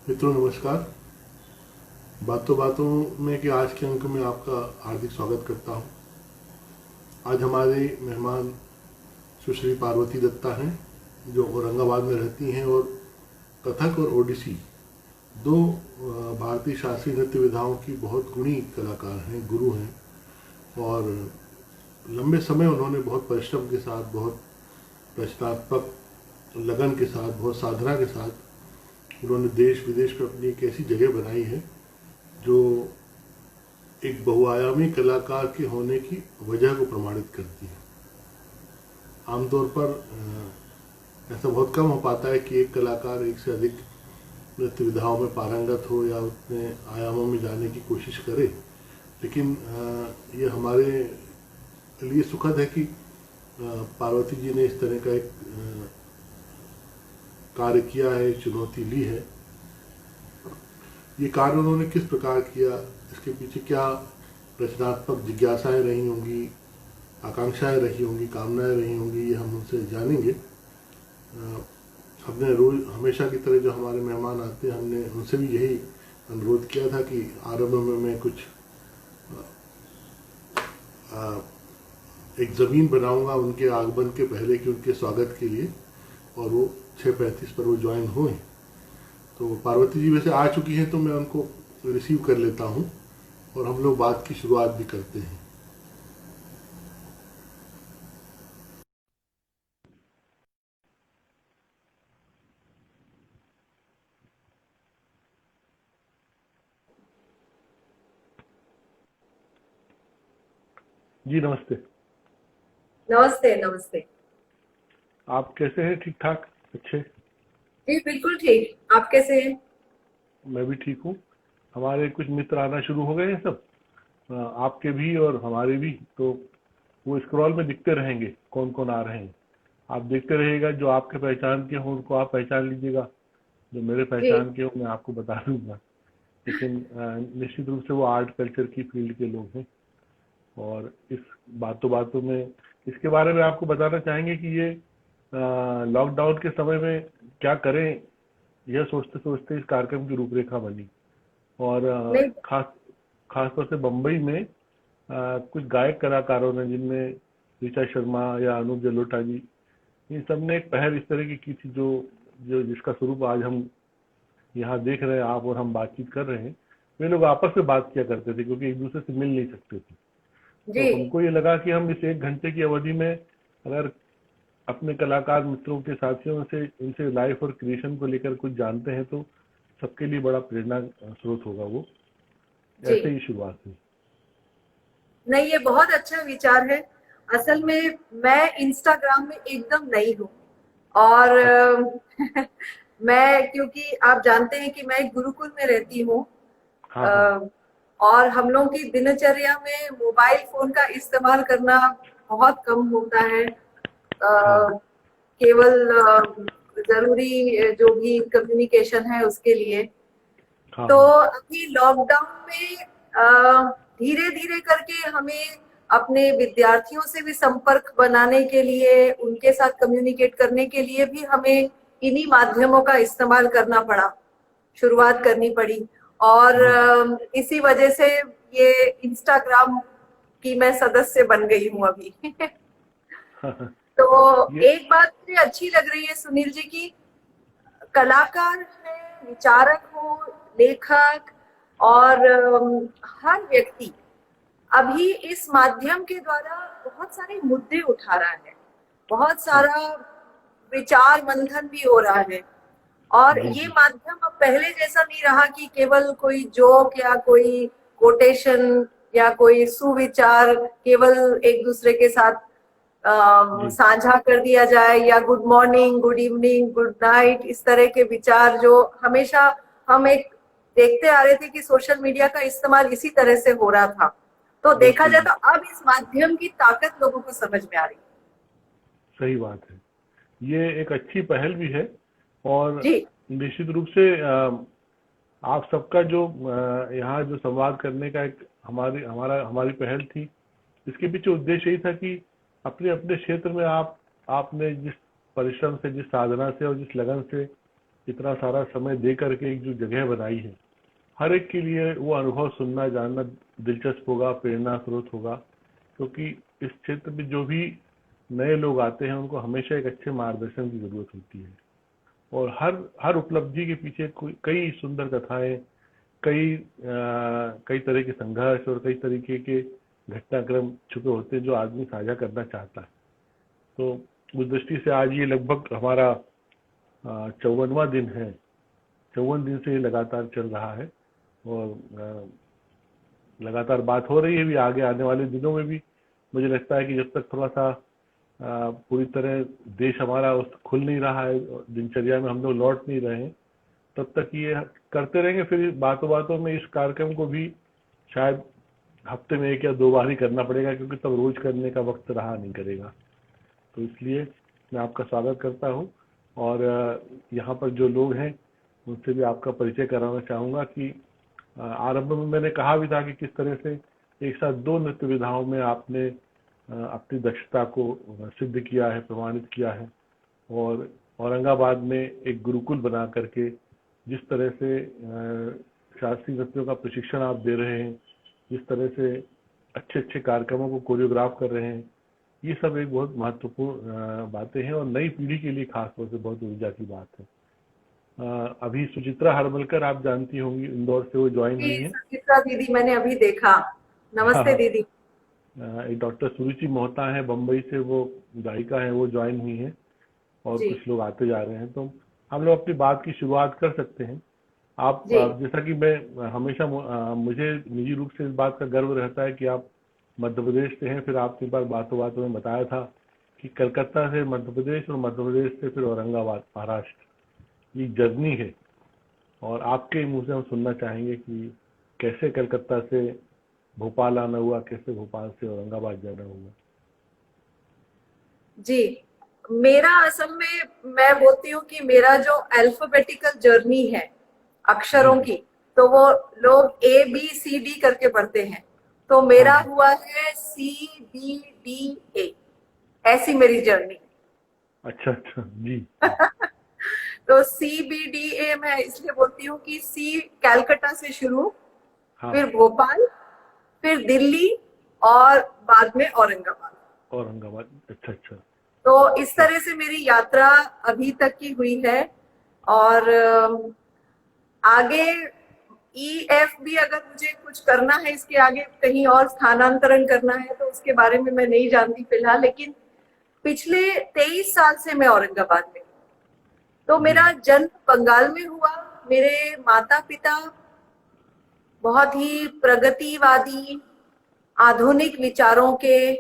मित्रों नमस्कार। बातों बातों में कि आज के अंक में आपका हार्दिक स्वागत करता हूं। आज हमारे मेहमान सुश्री पार्वती दत्ता हैं जो औरंगाबाद में रहती हैं और कथक और ओडिसी दो भारतीय शास्त्रीय नृत्य विधाओं की बहुत गुणी कलाकार हैं, गुरु हैं। और लंबे समय उन्होंने बहुत परिश्रम के साथ, बहुत रचनात्मक लगन के साथ, बहुत साधना के साथ उन्होंने देश विदेश में अपनी एक ऐसी जगह बनाई है जो एक बहुआयामी कलाकार के होने की वजह को प्रमाणित करती है। आमतौर पर ऐसा बहुत कम हो पाता है कि एक कलाकार एक से अधिक नृत्य विधाओं में पारंगत हो या उतने आयामों में जाने की कोशिश करे। लेकिन ये हमारे लिए सुखद है कि पार्वती जी ने इस तरह का एक कार्य किया है, चुनौती ली है। ये कार्य उन्होंने किस प्रकार किया, इसके पीछे क्या रचनात्मक जिज्ञासाएं रही होंगी, आकांक्षाएं रही होंगी, कामनाएं रही होंगी, ये हम उनसे जानेंगे। हमने रोज हमेशा की तरह जो हमारे मेहमान आते हैं, हमने उनसे भी यही अनुरोध किया था कि आरंभ में मैं कुछ एक ज़मीन बनाऊंगा उनके आगमन के पहले कि उनके स्वागत के लिए, और वो 6:35 पर वो ज्वाइन हुए। तो पार्वती जी वैसे आ चुकी हैं, तो मैं उनको रिसीव कर लेता हूं और हम लोग बात की शुरुआत भी करते हैं। जी नमस्ते। नमस्ते नमस्ते। आप कैसे हैं? ठीक ठाक? अच्छे। जी बिल्कुल ठीक। आप कैसे हैं? मैं भी ठीक हूँ। हमारे कुछ मित्र आना शुरू हो गए हैं सब, आपके भी और हमारे भी। तो वो स्क्रॉल में दिखते रहेंगे कौन कौन आ रहे हैं। आप देखते रहिएगा, जो आपके पहचान के हों उनको आप पहचान लीजिएगा, जो मेरे जी पहचान के हों मैं आपको बता दूंगा। लेकिन निश्चित रूप से वो आर्ट कल्चर की फील्ड के लोग हैं। और इस बातों बातों में इसके बारे में आपको बताना चाहेंगे कि ये लॉकडाउन के समय में क्या करें, यह सोचते सोचते इस कार्यक्रम की रूपरेखा बनी। और नहीं। खास खास तौर से बम्बई में कुछ गायक कलाकारों ने, जिनमें ऋचा शर्मा या अनूप जलोटा जी, इन सब ने एक पहल इस तरह की थी जो जो जिसका स्वरूप आज हम यहाँ देख रहे हैं, आप और हम बातचीत कर रहे हैं। वे लोग आपस में बात किया करते थे क्योंकि एक दूसरे से मिल नहीं सकते थे। तो जी हमको ये लगा कि हम इस 1 घंटे की अवधि में अगर अपने कलाकार मित्रों के साथियों से इनसे लाइफ और क्रिएशन को लेकर कुछ जानते हैं तो सबके लिए बड़ा प्रेरणा स्रोत होगा वो। जी। ऐसे ही शुरुआत हुई। नहीं, ये बहुत अच्छा विचार है। असल में मैं इंस्टाग्राम में एकदम नई हूँ। और अच्छा। मैं, क्योंकि आप जानते हैं कि मैं एक गुरुकुल में रहती हूँ। हाँ हाँ। अ, और हम लोगों की दिनचर्या में मोबाइल फोन का इस्तेमाल करना बहुत कम होता है। हाँ केवल जरूरी जो भी कम्युनिकेशन है उसके लिए। हाँ तो हाँ। अभी लॉकडाउन में धीरे धीरे करके हमें अपने विद्यार्थियों से भी संपर्क बनाने के लिए, उनके साथ कम्युनिकेट करने के लिए भी हमें इन्हीं माध्यमों का इस्तेमाल करना पड़ा, शुरुआत करनी पड़ी। और हाँ हाँ। इसी वजह से ये इंस्टाग्राम की मैं सदस्य बन गई हूँ अभी। हाँ, हाँ। तो ये एक बात मुझे अच्छी लग रही है सुनील जी की, कलाकार हैं, विचारक हो, लेखक और हर व्यक्ति अभी इस माध्यम के द्वारा बहुत सारे मुद्दे उठा रहा है, बहुत हाँ। सारा विचार मंथन भी हो रहा है। और जी ये जी। माध्यम अब पहले जैसा नहीं रहा कि केवल कोई जोक या कोई कोटेशन या कोई सुविचार केवल एक दूसरे के साथ जी। साझा कर दिया जाए, या good morning, good evening, good night, इस तरह के विचार जो हमेशा हम एक देखते आ रहे थे कि सोशल मीडिया का इस्तेमाल इसी तरह से हो रहा था। तो देखा बिल्कुल जाए तो बिल्कुल। अब इस माध्यम की ताकत लोगों को समझ में आ रही सही बात है। ये एक अच्छी पहल भी है। और है। जी निश्चित रूप से आप सबका जो यहाँ जो संवाद करने का एक हमारी पहल थी, इसके पीछे उद्देश्य यही था कि अपने अपने क्षेत्र में आपने जिस परिश्रम से, जिस साधना से और जिस लगन से इतना सारा समय दे करके एक जो जगह बनाई है, हर एक के लिए वो अनुभव सुनना जानना दिलचस्प होगा, प्रेरणा स्रोत होगा। क्योंकि इस क्षेत्र में जो भी नए लोग आते हैं उनको हमेशा एक अच्छे मार्गदर्शन की जरूरत होती है, और हर उपलब्धि के पीछे कई सुंदर कथाएं, कई तरह के संघर्ष और कई तरीके के घटनाक्रम छुपे होते हैं जो आदमी साझा करना चाहता है। तो उस दृष्टि से आज ये लगभग हमारा 54वां दिन है। 54 दिन से ये लगातार चल रहा है, और लगातार बात हो रही है भी। आगे आने वाले दिनों में भी मुझे लगता है कि जब तक थोड़ा सा पूरी तरह देश हमारा उस खुल नहीं रहा है, दिनचर्या में हम लोग लौट नहीं रहे हैं, तब तक ये करते रहेंगे। फिर बातों बातों में इस कार्यक्रम को भी शायद हफ्ते में 1 या 2 बार ही करना पड़ेगा, क्योंकि तब रोज करने का वक्त रहा नहीं करेगा। तो इसलिए मैं आपका स्वागत करता हूं, और यहाँ पर जो लोग हैं उनसे भी आपका परिचय कराना चाहूँगा कि आरंभ में मैंने कहा भी था कि किस तरह से एक साथ 2 नृत्य विधाओं में आपने अपनी दक्षता को सिद्ध किया है, प्रमाणित किया है, और औरंगाबाद में एक गुरुकुल बना करके जिस तरह से शास्त्रीय नृत्यों का प्रशिक्षण आप दे रहे हैं, जिस तरह से अच्छे अच्छे कार्यक्रमों को कोरियोग्राफ कर रहे हैं, ये सब एक बहुत महत्वपूर्ण बातें हैं, और नई पीढ़ी के लिए खास तौर से बहुत ऊर्जा की बात है। अभी सुचित्रा हरमलकर आप जानती होंगी, इंदौर से वो ज्वाइन हुई है। सुचित्रा दीदी मैंने अभी देखा। नमस्ते हाँ, दीदी। एक डॉक्टर सुरुचि मोहता है बम्बई से, वो गायिका है, वो ज्वाइन हुई है, और जी कुछ लोग आते जा रहे हैं। तो हम लोग अपनी बात की शुरुआत कर सकते हैं। आप जी जैसा कि मैं हमेशा मुझे निजी रूप से इस बात का गर्व रहता है कि आप मध्य प्रदेश से हैं। फिर आपके पास बातों बातों में बताया था कि कलकत्ता से मध्य प्रदेश और मध्य प्रदेश से फिर औरंगाबाद महाराष्ट्र, ये जर्नी है, और आपके मुंह से हम सुनना चाहेंगे कि कैसे कलकत्ता से भोपाल आना हुआ, कैसे भोपाल से औरंगाबाद जाना हुआ। जी, मेरा असल में मैं बोलती हूँ कि मेरा जो अल्फाबेटिकल जर्नी है अक्षरों जी की, तो वो लोग ABCD करके पढ़ते हैं, तो मेरा हाँ, हुआ है CBDA, ऐसी मेरी जर्नी। अच्छा जी तो CBDA मैं इसलिए बोलती हूँ कि C कैलकाटा से शुरू, हाँ, फिर भोपाल, फिर दिल्ली, और बाद में औरंगाबाद। औरंगाबाद, अच्छा अच्छा। तो इस तरह से मेरी यात्रा अभी तक की हुई है, और आगे EF भी अगर मुझे कुछ करना है, इसके आगे कहीं और स्थानांतरण करना है, तो उसके बारे में मैं नहीं जानती फिलहाल। लेकिन पिछले 23 साल से मैं औरंगाबाद में हूँ। तो मेरा जन्म बंगाल में हुआ। मेरे माता पिता बहुत ही प्रगतिवादी, आधुनिक विचारों के,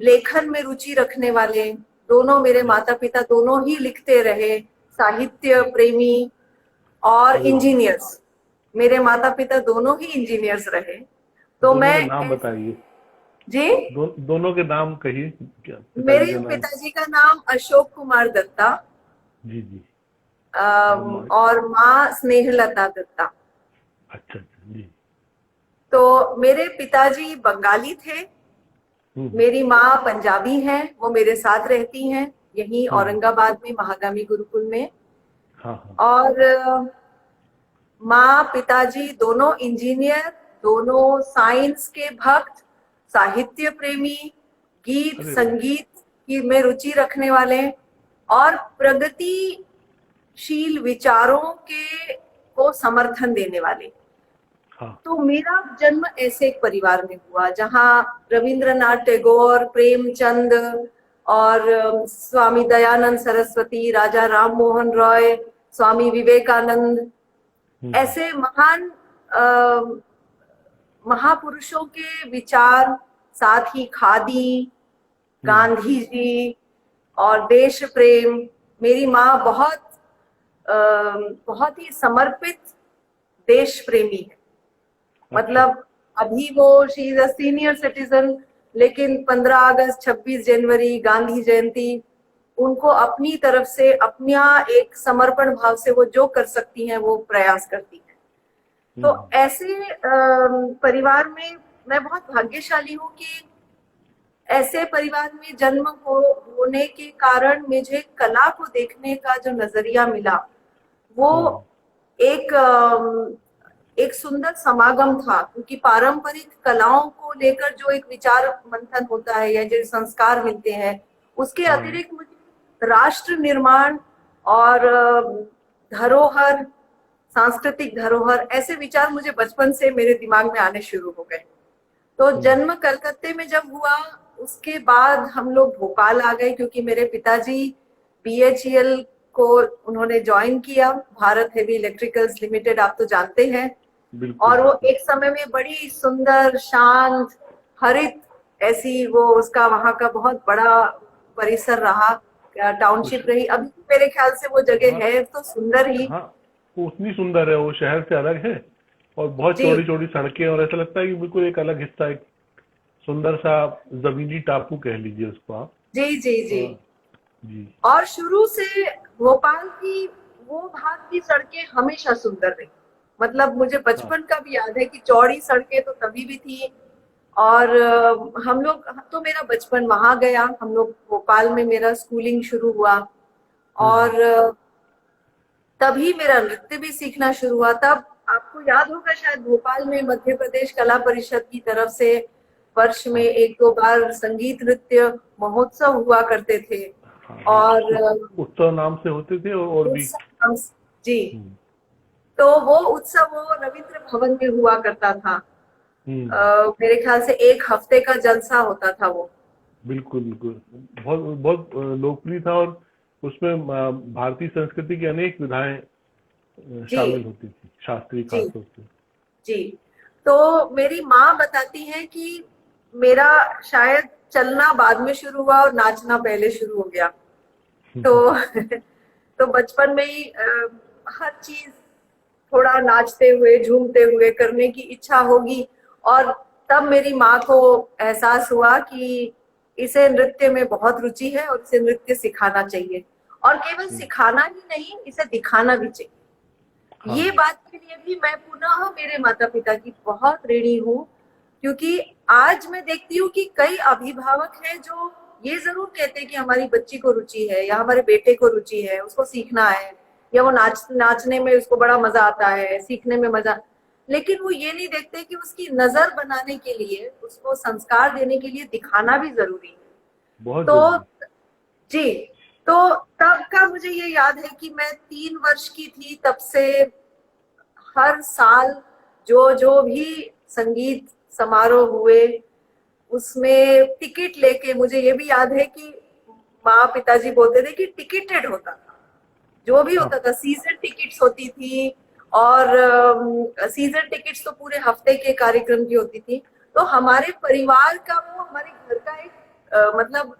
लेखन में रुचि रखने वाले, दोनों मेरे माता पिता दोनों ही लिखते रहे, साहित्य प्रेमी और अरे वाह, इंजीनियर्स। मेरे माता पिता दोनों ही इंजीनियर्स रहे। तो दोनों मैं के नाम बताइए। जी, दोनों के नाम कहिए, क्या पिताजी मेरे का नाम? पिताजी का नाम अशोक कुमार दत्ता, जी जी। और माँ? और माँ स्नेहलता दत्ता। अच्छा अच्छा जी। तो मेरे पिताजी बंगाली थे, हम्म मेरी माँ पंजाबी हैं, वो मेरे साथ रहती हैं यहीं हम्म, औरंगाबाद में महागामी गुरुकुल में। हाँ हाँ। और माँ पिताजी दोनों इंजीनियर, दोनों साइंस के भक्त, साहित्य प्रेमी, गीत अरे वाह, संगीत की में रुचि रखने वाले, और प्रगतिशील विचारों के को समर्थन देने वाले। हाँ तो मेरा जन्म ऐसे एक परिवार में हुआ जहाँ रविंद्रनाथ टैगोर, प्रेमचंद, और स्वामी दयानंद सरस्वती, राजा राम मोहन रॉय, स्वामी विवेकानंद, हम्म, ऐसे महान महापुरुषों के विचार, साथ ही खादी, हम्म, गांधी जी और देश प्रेम। मेरी माँ बहुत ही समर्पित देश प्रेमी है। अच्छा मतलब अभी वो she is a senior citizen, लेकिन 15 अगस्त, 26 जनवरी, गांधी जयंती, उनको अपनी तरफ से अपना एक समर्पण भाव से वो जो कर सकती हैं वो प्रयास करती हैं। तो हम्म, ऐसे परिवार में मैं बहुत भाग्यशाली हूँ कि ऐसे परिवार में जन्म होने के कारण मुझे कला को देखने का जो नजरिया मिला वो एक एक सुंदर समागम था, क्योंकि पारंपरिक कलाओं को लेकर जो एक विचार मंथन होता है या जो संस्कार मिलते हैं, उसके अतिरिक्त मुझे राष्ट्र निर्माण और धरोहर, सांस्कृतिक धरोहर, ऐसे विचार मुझे बचपन से मेरे दिमाग में आने शुरू हो गए। तो जन्म कलकत्ते में जब हुआ, उसके बाद हम लोग भोपाल आ गए, क्योंकि मेरे पिताजी BHEL को उन्होंने ज्वाइन किया, भारत हेवी इलेक्ट्रिकल्स लिमिटेड, आप तो जानते हैं। और वो एक समय में बड़ी सुंदर, शांत, हरित ऐसी वो उसका वहां का बहुत बड़ा परिसर रहा, टाउनशिप रही। अभी मेरे ख्याल से वो जगह है तो सुंदर ही। हाँ, उतनी सुंदर है, वो शहर से अलग है और बहुत चौड़ी चौड़ी सड़कें, और ऐसा लगता है कि बिल्कुल एक अलग हिस्सा, एक सुंदर सा जमीनी टापू कह लीजिए उसको आप। जी जी जी जी। और शुरू से भोपाल की वो भाग की सड़कें हमेशा सुंदर रही। मतलब मुझे बचपन का भी याद है कि चौड़ी सड़कें तो तभी भी थी। और हम लोग तो, मेरा बचपन वहां गया, हम लोग भोपाल में मेरा स्कूलिंग शुरू हुआ। और तभी मेरा नृत्य भी सीखना शुरू हुआ। तब आपको याद होगा शायद, भोपाल में मध्य प्रदेश कला परिषद की तरफ से वर्ष में 1-2 बार संगीत नृत्य महोत्सव हुआ करते थे। और उत्सव नाम से होते थे और भी। जी, तो वो उत्सव वो रविंद्र भवन में हुआ करता था। मेरे ख्याल से 1 हफ्ते का जलसा होता था वो। बिल्कुल बिल्कुल, बहुत बहुत लोकप्रिय था, और उसमें भारतीय संस्कृति की अनेक विधाएं शामिल होती थी, शास्त्रीय खासतौर से। जी, तो मेरी माँ बताती है कि मेरा शायद चलना बाद में शुरू हुआ और नाचना पहले शुरू हो गया। तो तो बचपन में ही हर चीज थोड़ा नाचते हुए, झूमते हुए करने की इच्छा होगी। और तब मेरी माँ को एहसास हुआ कि इसे नृत्य में बहुत रुचि है और इसे नृत्य सिखाना चाहिए, और केवल सिखाना ही नहीं, इसे दिखाना भी चाहिए। ये बात के लिए भी मैं पुनः मेरे माता पिता की बहुत ऋणी हूँ, क्योंकि आज मैं देखती हूँ कि कई अभिभावक हैं जो ये जरूर कहते हैं कि हमारी बच्ची को रुचि है या हमारे बेटे को रुचि है, उसको सीखना है, या वो नाचने में उसको बड़ा मजा आता है, सीखने में मजा, लेकिन वो ये नहीं देखते कि उसकी नजर बनाने के लिए, उसको संस्कार देने के लिए दिखाना भी जरूरी है। बहुत तो जी, तो तब का मुझे ये याद है कि मैं 3 वर्ष की थी, तब से हर साल जो जो भी संगीत समारोह हुए उसमें टिकट लेके, मुझे ये भी याद है कि माँ पिताजी बोलते थे कि टिकटेड होता था, जो भी होता था, सीजन टिकट्स होती थी। और सीजन टिकट्स तो पूरे हफ्ते के कार्यक्रम की होती थी। तो हमारे परिवार का वो हमारे घर का एक मतलब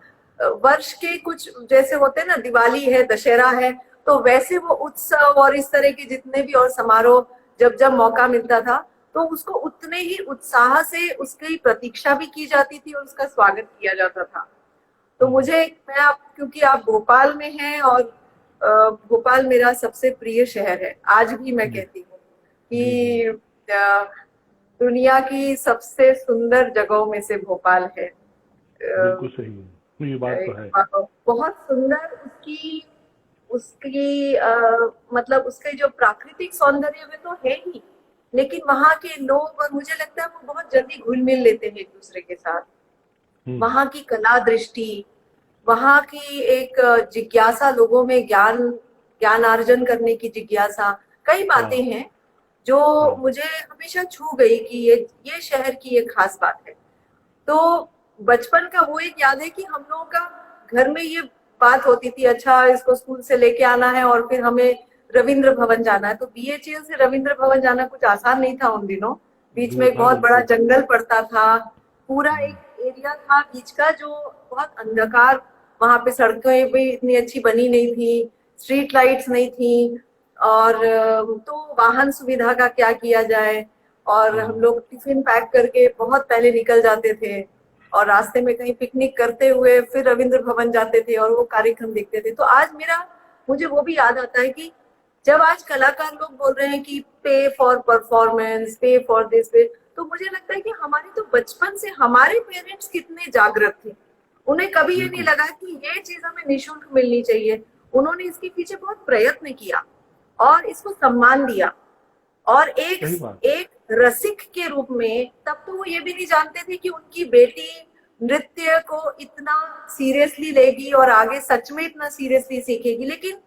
वर्ष के कुछ जैसे होते हैं ना, दिवाली है, दशहरा है, तो वैसे वो उत्सव और इस तरह के जितने भी और समारोह जब जब मौका मिलता था, तो उसको उतने ही उत्साह से उसकी प्रतीक्षा भी की जाती थी और उसका स्वागत किया जाता था। तो मुझे, क्योंकि आप भोपाल में हैं, और भोपाल मेरा सबसे प्रिय शहर है, आज भी मैं कहती हूँ कि दुनिया की सबसे सुंदर जगहों में से भोपाल है। बिल्कुल सही है, ये बात तो है। बहुत सुंदर उसकी मतलब उसके जो प्राकृतिक सौंदर्य में तो है ही, लेकिन वहाँ के लोग, और मुझे लगता है वो बहुत जल्दी घुल मिल लेते हैं एक दूसरे के साथ। वहाँ की कला दृष्टि, वहाँ की एक जिज्ञासा, लोगों में ज्ञानार्जन करने की जिज्ञासा, कई बातें हैं जो मुझे हमेशा छू गई कि ये शहर की एक खास बात है। तो बचपन का वो एक याद है कि हम लोगों का घर में ये बात होती थी, अच्छा इसको स्कूल से लेके आना है और फिर हमें रविंद्र भवन जाना है। तो BHEL से रविंद्र भवन जाना कुछ आसान नहीं था उन दिनों, बीच में एक बहुत बड़ा जंगल पड़ता था, पूरा एक एरिया था बीच का जो बहुत अंधकार, वहां पे सड़कें भी इतनी अच्छी बनी नहीं थी, स्ट्रीट लाइट्स नहीं थी, और तो वाहन सुविधा का क्या किया जाए। और हम लोग टिफिन पैक करके बहुत पहले निकल जाते थे और रास्ते में कहीं पिकनिक करते हुए फिर रविंद्र भवन जाते थे और वो कार्यक्रम देखते थे। तो आज मुझे वो भी याद आता है कि जब आज कलाकार लोग बोल रहे हैं कि पे फॉर परफॉर्मेंस, पे फॉर दिस, पे, तो मुझे लगता है कि हमारे तो बचपन से हमारे पेरेंट्स कितने जागृत थे, उन्हें कभी ये नहीं लगा कि ये चीज हमें निशुल्क मिलनी चाहिए। उन्होंने इसके पीछे बहुत प्रयत्न किया और इसको सम्मान दिया। और एक सही बात। एक रसिक के रूप में तब तो वो ये भी नहीं जानते थे कि उनकी बेटी नृत्य को इतना सीरियसली लेगी और आगे सच में इतना सीरियसली सीखेगी, लेकिन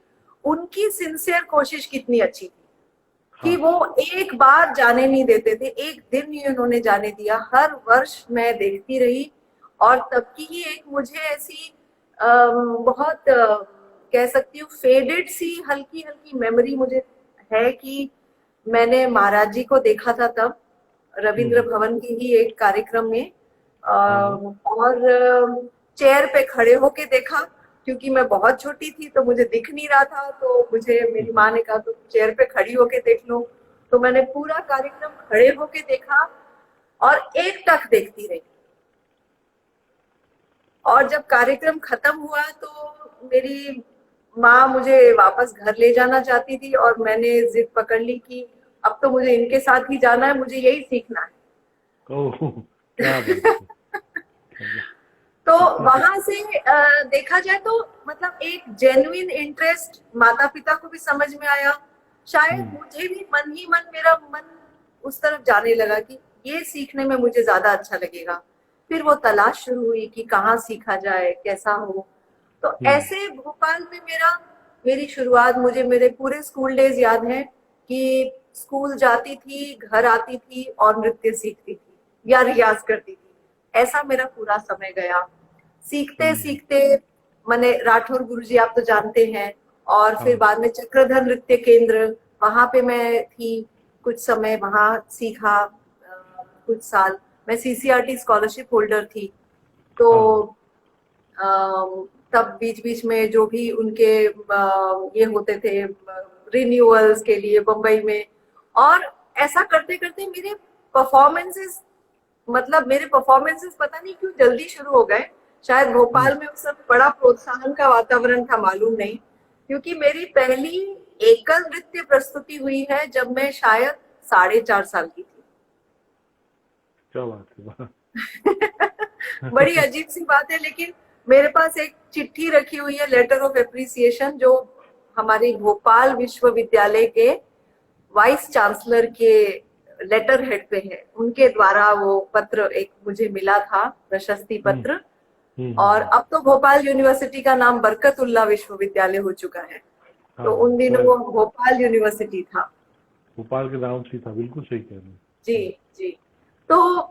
उनकी सिंसियर कोशिश कितनी अच्छी थी कि वो एक बार जाने नहीं देते थे, एक दिन ही उन्होंने जाने दिया। हर वर्ष मैं देखती रही और तब की ही एक मुझे ऐसी बहुत कह सकती हूँ फेडेड सी हल्की हल्की मेमोरी मुझे है कि मैंने महाराज जी को देखा था तब रविंद्र भवन की ही एक कार्यक्रम में, और चेयर पे खड़े होके देखा क्योंकि मैं बहुत छोटी थी तो मुझे दिख नहीं रहा था, तो मुझे मेरी माँ ने कहा तो चेयर पे खड़ी होके देख लो। तो मैंने पूरा कार्यक्रम खड़े होके देखा और एक टक देखती रही। और जब कार्यक्रम खत्म हुआ तो मेरी माँ मुझे वापस घर ले जाना चाहती थी और मैंने जिद पकड़ ली कि अब तो मुझे इनके साथ ही जाना है, मुझे यही सीखना है। ओह, क्या बात है। तो वहां से देखा जाए तो मतलब एक जेन्युइन इंटरेस्ट माता पिता को भी समझ में आया, शायद मुझे भी मन ही मन मेरा मन उस तरफ जाने लगा कि ये सीखने में मुझे ज्यादा अच्छा लगेगा। फिर वो तलाश शुरू हुई कि कहाँ सीखा जाए, कैसा हो। तो ऐसे भोपाल में मेरी शुरुआत, मुझे मेरे पूरे स्कूल डेज याद है कि स्कूल जाती थी, घर आती थी और नृत्य सीखती थी या रियाज करती थी। ऐसा मेरा पूरा समय गया। सीखते सीखते मैंने राठौर गुरुजी आप तो जानते हैं, और फिर बाद में चक्रधर नृत्य केंद्र, वहां पे मैं थी कुछ समय, वहां सीखा कुछ साल। मैं सीसीआरटी स्कॉलरशिप होल्डर थी, तो तब बीच बीच में जो भी उनके ये होते थे रिन्यूअल्स के लिए बम्बई में, और ऐसा करते करते मेरे परफॉर्मेंसेस पता नहीं क्यों जल्दी शुरू हो गए। शायद भोपाल में उस समय बड़ा प्रोत्साहन का वातावरण था, मालूम नहीं, क्योंकि मेरी पहली एकल नृत्य प्रस्तुति हुई है जब मैं शायद 4.5 साल की थी। क्या बात है। बड़ी अजीब सी बात है, लेकिन मेरे पास एक चिट्ठी रखी हुई है, लेटर ऑफ एप्रिसिएशन, जो हमारे भोपाल विश्वविद्यालय के वाइस चांसलर के लेटर हेड पे है, उनके द्वारा वो पत्र एक मुझे मिला था, प्रशस्ति पत्र। और अब तो भोपाल यूनिवर्सिटी का नाम बरकतुल्लाह विश्वविद्यालय हो चुका है, तो उन दिनों वो भोपाल यूनिवर्सिटी था। भोपाल के नाम से था, बिल्कुल सही कह रहे हैं। जी जी। तो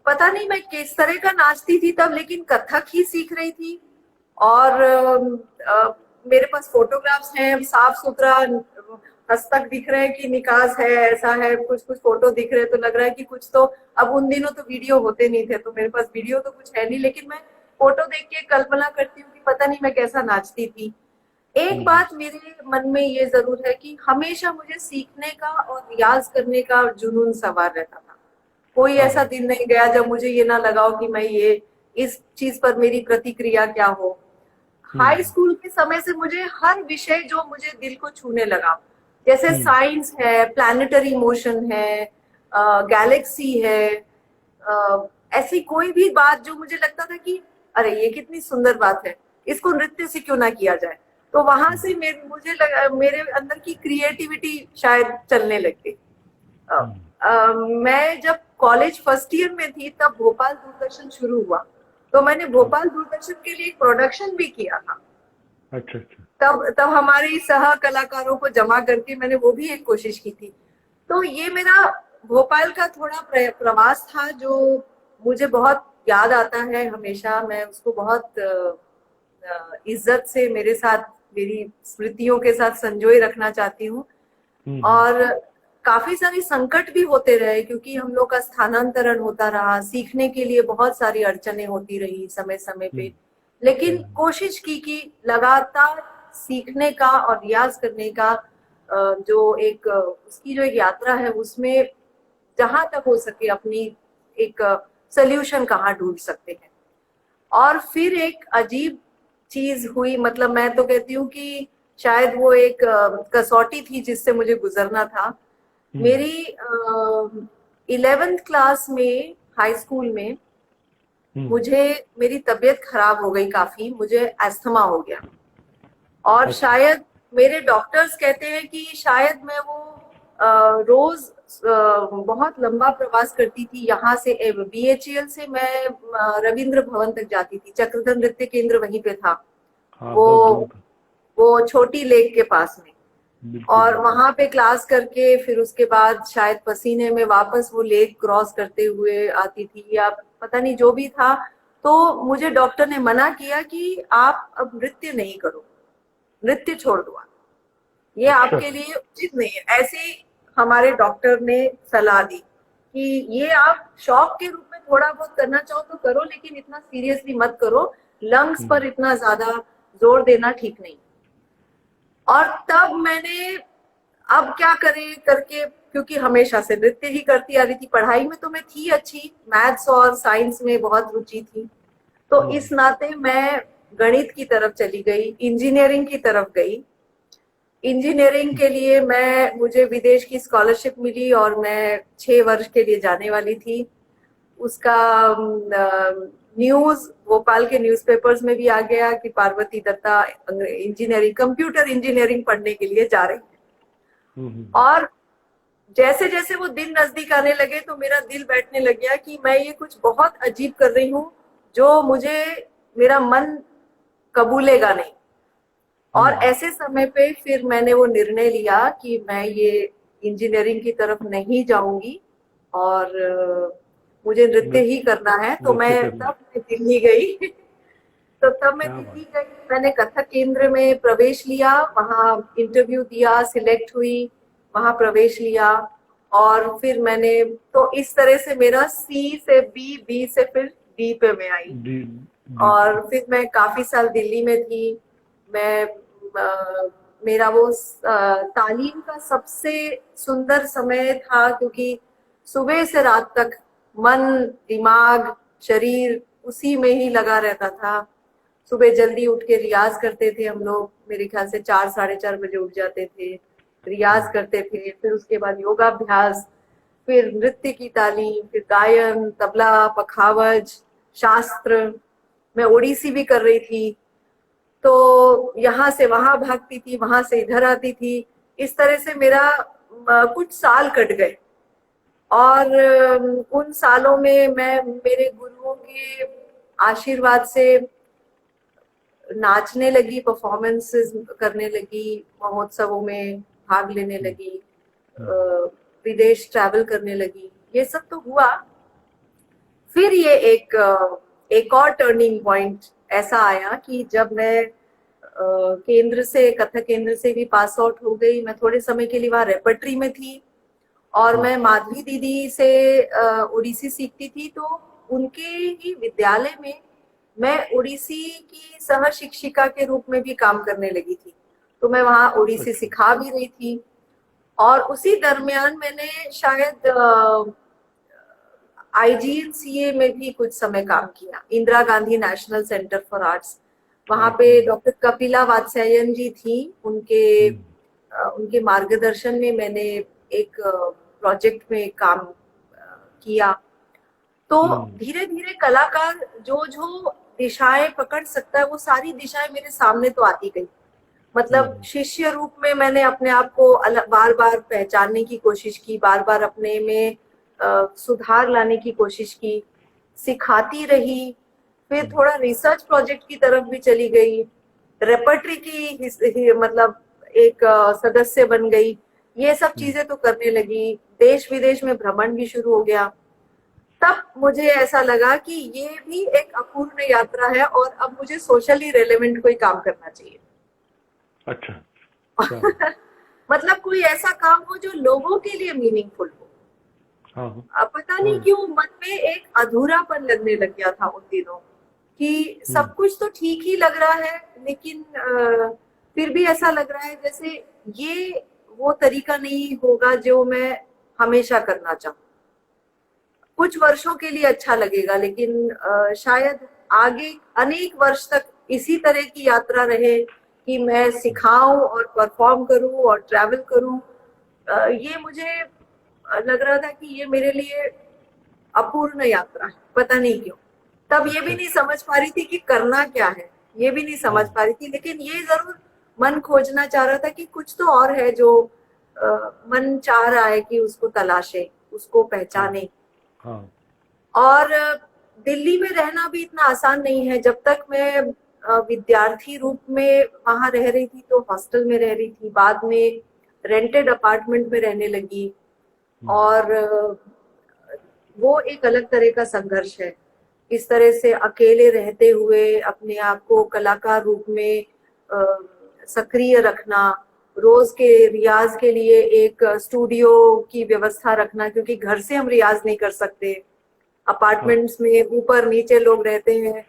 पता नहीं मैं किस तरह का नाचती थी तब, लेकिन कथक ही सीख रही थी। और मेरे पास फोटोग्राफ्स हैं, साफ सुथरा हस्तक दिख रहे हैं कि निकास है, ऐसा है, कुछ कुछ फोटो दिख रहे हैं तो लग रहा है कि कुछ तो, अब उन दिनों तो वीडियो होते नहीं थे तो मेरे पास वीडियो तो कुछ है नहीं, लेकिन मैं फोटो देख के कल्पना करती हूँ कि पता नहीं मैं कैसा नाचती थी। एक बात मेरे मन में ये जरूर है कि हमेशा मुझे सीखने का और रियाज करने का जुनून सवार रहता था। कोई ऐसा दिन नहीं गया जब मुझे ये ना लगाओ कि मैं ये इस चीज पर मेरी प्रतिक्रिया क्या हो। हाई स्कूल के समय से मुझे हर विषय जो मुझे दिल को छूने लगा, जैसे साइंस है, प्लैनेटरी मोशन है, गैलेक्सी है, ऐसी कोई भी बात जो मुझे लगता था कि अरे ये कितनी सुंदर बात है, इसको नृत्य से क्यों ना किया जाए, तो वहां से मुझे लगा मेरे अंदर की क्रिएटिविटी शायद चलने लग गई। मैं जब कॉलेज फर्स्ट ईयर में थी तब भोपाल दूरदर्शन शुरू हुआ, तो मैंने भोपाल दूरदर्शन के लिए एक प्रोडक्शन भी किया था। अच्छा। तब हमारे सह कलाकारों को जमा करके मैंने वो भी एक कोशिश की थी। तो ये मेरा भोपाल का थोड़ा प्रवास था जो मुझे बहुत याद आता है हमेशा। मैं उसको बहुत इज्जत से मेरे साथ, मेरी स्मृतियों के साथ संजोए रखना चाहती हूँ। और काफी सारे संकट भी होते रहे क्योंकि हम लोग का स्थानांतरण होता रहा, सीखने के लिए बहुत सारी अड़चने होती रही समय समय पे, लेकिन कोशिश की कि लगातार सीखने का और रियाज करने का जो एक उसकी जो एक यात्रा है उसमें जहां तक हो सके अपनी एक सोल्यूशन कहाँ ढूंढ सकते हैं। और फिर एक अजीब चीज हुई, मतलब मैं तो कहती हूँ कि शायद वो एक कसौटी थी जिससे मुझे गुजरना था। मेरी 11th क्लास में हाई स्कूल में मुझे मेरी तबीयत खराब हो गई काफी, मुझे अस्थमा हो गया। और अच्छा। शायद मेरे डॉक्टर्स कहते हैं कि शायद मैं वो रोज बहुत लंबा प्रवास करती थी। यहाँ से BHEL से मैं रविंद्र भवन तक जाती थी, चक्रधर नृत्य केंद्र वहीं पे था, हाँ, वो बहुत दूर था। वो छोटी लेक के पास में। बिल्कुल और बिल्कुल। वहां पे क्लास करके फिर उसके बाद शायद पसीने में वापस वो लेक क्रॉस करते हुए आती थी, या पता नहीं जो भी था। तो मुझे डॉक्टर ने मना किया कि आप अब नृत्य नहीं करो, नृत्य छोड़ दो, ये अच्छा। आपके लिए उचित नहीं है। ऐसे ही हमारे डॉक्टर ने सलाह दी कि ये आप शौक के रूप में थोड़ा बहुत करना चाहो तो करो, लेकिन इतना सीरियसली मत करो, लंग्स पर इतना ज्यादा जोर देना ठीक नहीं। और तब मैंने अब क्या करें करके, क्योंकि हमेशा से नृत्य ही करती आ रही थी, पढ़ाई में तो मैं थी अच्छी, मैथ्स और साइंस में बहुत रुचि थी, तो इस नाते मैं गणित की तरफ चली गई, इंजीनियरिंग की तरफ गई। इंजीनियरिंग के लिए मुझे विदेश की स्कॉलरशिप मिली और मैं 6 वर्ष के लिए जाने वाली थी। उसका न्यूज भोपाल के न्यूज़पेपर्स में भी आ गया कि Parvati Datta engineering, computer engineering पढ़ने के लिए जा रही है। और जैसे जैसे वो दिन नजदीक आने लगे तो मेरा दिल बैठने लग गया कि मैं ये कुछ बहुत अजीब कर रही हूँ, जो मुझे मेरा मन कबूलेगा नहीं। और ऐसे समय पे फिर मैंने वो निर्णय लिया कि मैं ये इंजीनियरिंग की तरफ नहीं जाऊंगी और मुझे नृत्य ही करना है। तो नृत्य करना। मैं दिल्ली गई तो तब मैं क्या बात। दिल्ली गई, मैंने कथक केंद्र में प्रवेश लिया, वहाँ इंटरव्यू दिया, सिलेक्ट हुई, वहाँ प्रवेश लिया। और फिर मैंने, तो इस तरह से मेरा C से B, B से फिर D पे मैं आई। जी। और फिर मैं काफी साल दिल्ली में थी। मैं मेरा वो तालीम का सबसे सुंदर समय था, क्योंकि सुबह से रात तक मन, दिमाग, शरीर उसी में ही लगा रहता था। सुबह जल्दी उठ के रियाज करते थे हम लोग, मेरे ख्याल से 4 साढ़े 4 बजे उठ जाते थे, रियाज करते थे। फिर उसके बाद योगाभ्यास, फिर नृत्य की तालीम, फिर गायन, तबला, पखावज, शास्त्र। मैं ओडिसी भी कर रही थी, तो यहाँ से वहां भागती थी, वहां से इधर आती थी। इस तरह से मेरा कुछ साल कट गए। और उन सालों में मैं मेरे गुरुओं के आशीर्वाद से नाचने लगी, परफॉर्मेंसेस करने लगी, महोत्सवों में भाग लेने लगी, विदेश ट्रैवल करने लगी, ये सब तो हुआ। फिर ये एक और टर्निंग पॉइंट ऐसा आया कि जब मैं केंद्र से, कथक केंद्र से भी पास आउट हो गई, मैं थोड़े समय के लिए वहां रेपर्टरी में थी और मैं माधवी दीदी से ओडिसी सीखती थी। तो उनके ही विद्यालय में मैं ओडिसी की सह शिक्षिका के रूप में भी काम करने लगी थी, तो मैं वहां ओडिसी सिखा भी रही थी। और उसी दरमियान मैंने शायद IGNCA में भी कुछ समय काम किया, Indira Gandhi national centre for arts. वहां पे डॉक्टर कपिला वात्स्यायन जी थी, उनके मार्गदर्शन में मैंने एक प्रोजेक्ट में काम किया। तो धीरे धीरे कलाकार जो जो दिशाएं पकड़ सकता है, वो सारी दिशाएं मेरे सामने तो आती गई। मतलब शिष्य रूप में मैंने अपने आप को बार बार पहचानने की कोशिश की, बार बार अपने में सुधार लाने की कोशिश की, सिखाती रही। फिर थोड़ा रिसर्च प्रोजेक्ट की तरफ भी चली गई, रेपर्टरी की मतलब एक सदस्य बन गई, ये सब चीजें तो करने लगी। देश विदेश में भ्रमण भी शुरू हो गया। तब मुझे ऐसा लगा कि ये भी एक अपूर्ण यात्रा है और अब मुझे सोशली रेलेवेंट कोई काम करना चाहिए। अच्छा। मतलब कोई ऐसा काम हो जो लोगों के लिए मीनिंगफुल हो। पता नहीं क्यों मन में एक अधूरापन लगने लग गया था उन दिनों, कि सब कुछ तो ठीक ही लग रहा है, लेकिन फिर भी ऐसा लग रहा है जैसे ये वो तरीका नहीं होगा जो मैं हमेशा करना चाहूँ। कुछ वर्षों के लिए अच्छा लगेगा, लेकिन शायद आगे अनेक वर्ष तक इसी तरह की यात्रा रहे कि मैं सिखाऊं और परफॉर्म करूं और ट्रैवल करूं। ये मुझे लग रहा था कि ये मेरे लिए अपूर्ण यात्रा है, पता नहीं क्यों। तब ये भी नहीं समझ पा रही थी कि करना क्या है, ये भी नहीं समझ पा रही थी, लेकिन ये जरूर मन खोजना चाह रहा था कि कुछ तो और है जो मन चाह रहा है कि उसको तलाशे, उसको पहचाने। हाँ। और दिल्ली में रहना भी इतना आसान नहीं है। जब तक मैं विद्यार्थी रूप में वहां रह रही थी तो हॉस्टल में रह रही थी, बाद में रेंटेड अपार्टमेंट में रहने लगी, और वो एक अलग तरह का संघर्ष है। इस तरह से अकेले रहते हुए अपने आप को कलाकार रूप में सक्रिय रखना, रोज के रियाज के लिए एक स्टूडियो की व्यवस्था रखना, क्योंकि घर से हम रियाज नहीं कर सकते, अपार्टमेंट्स में ऊपर नीचे लोग रहते हैं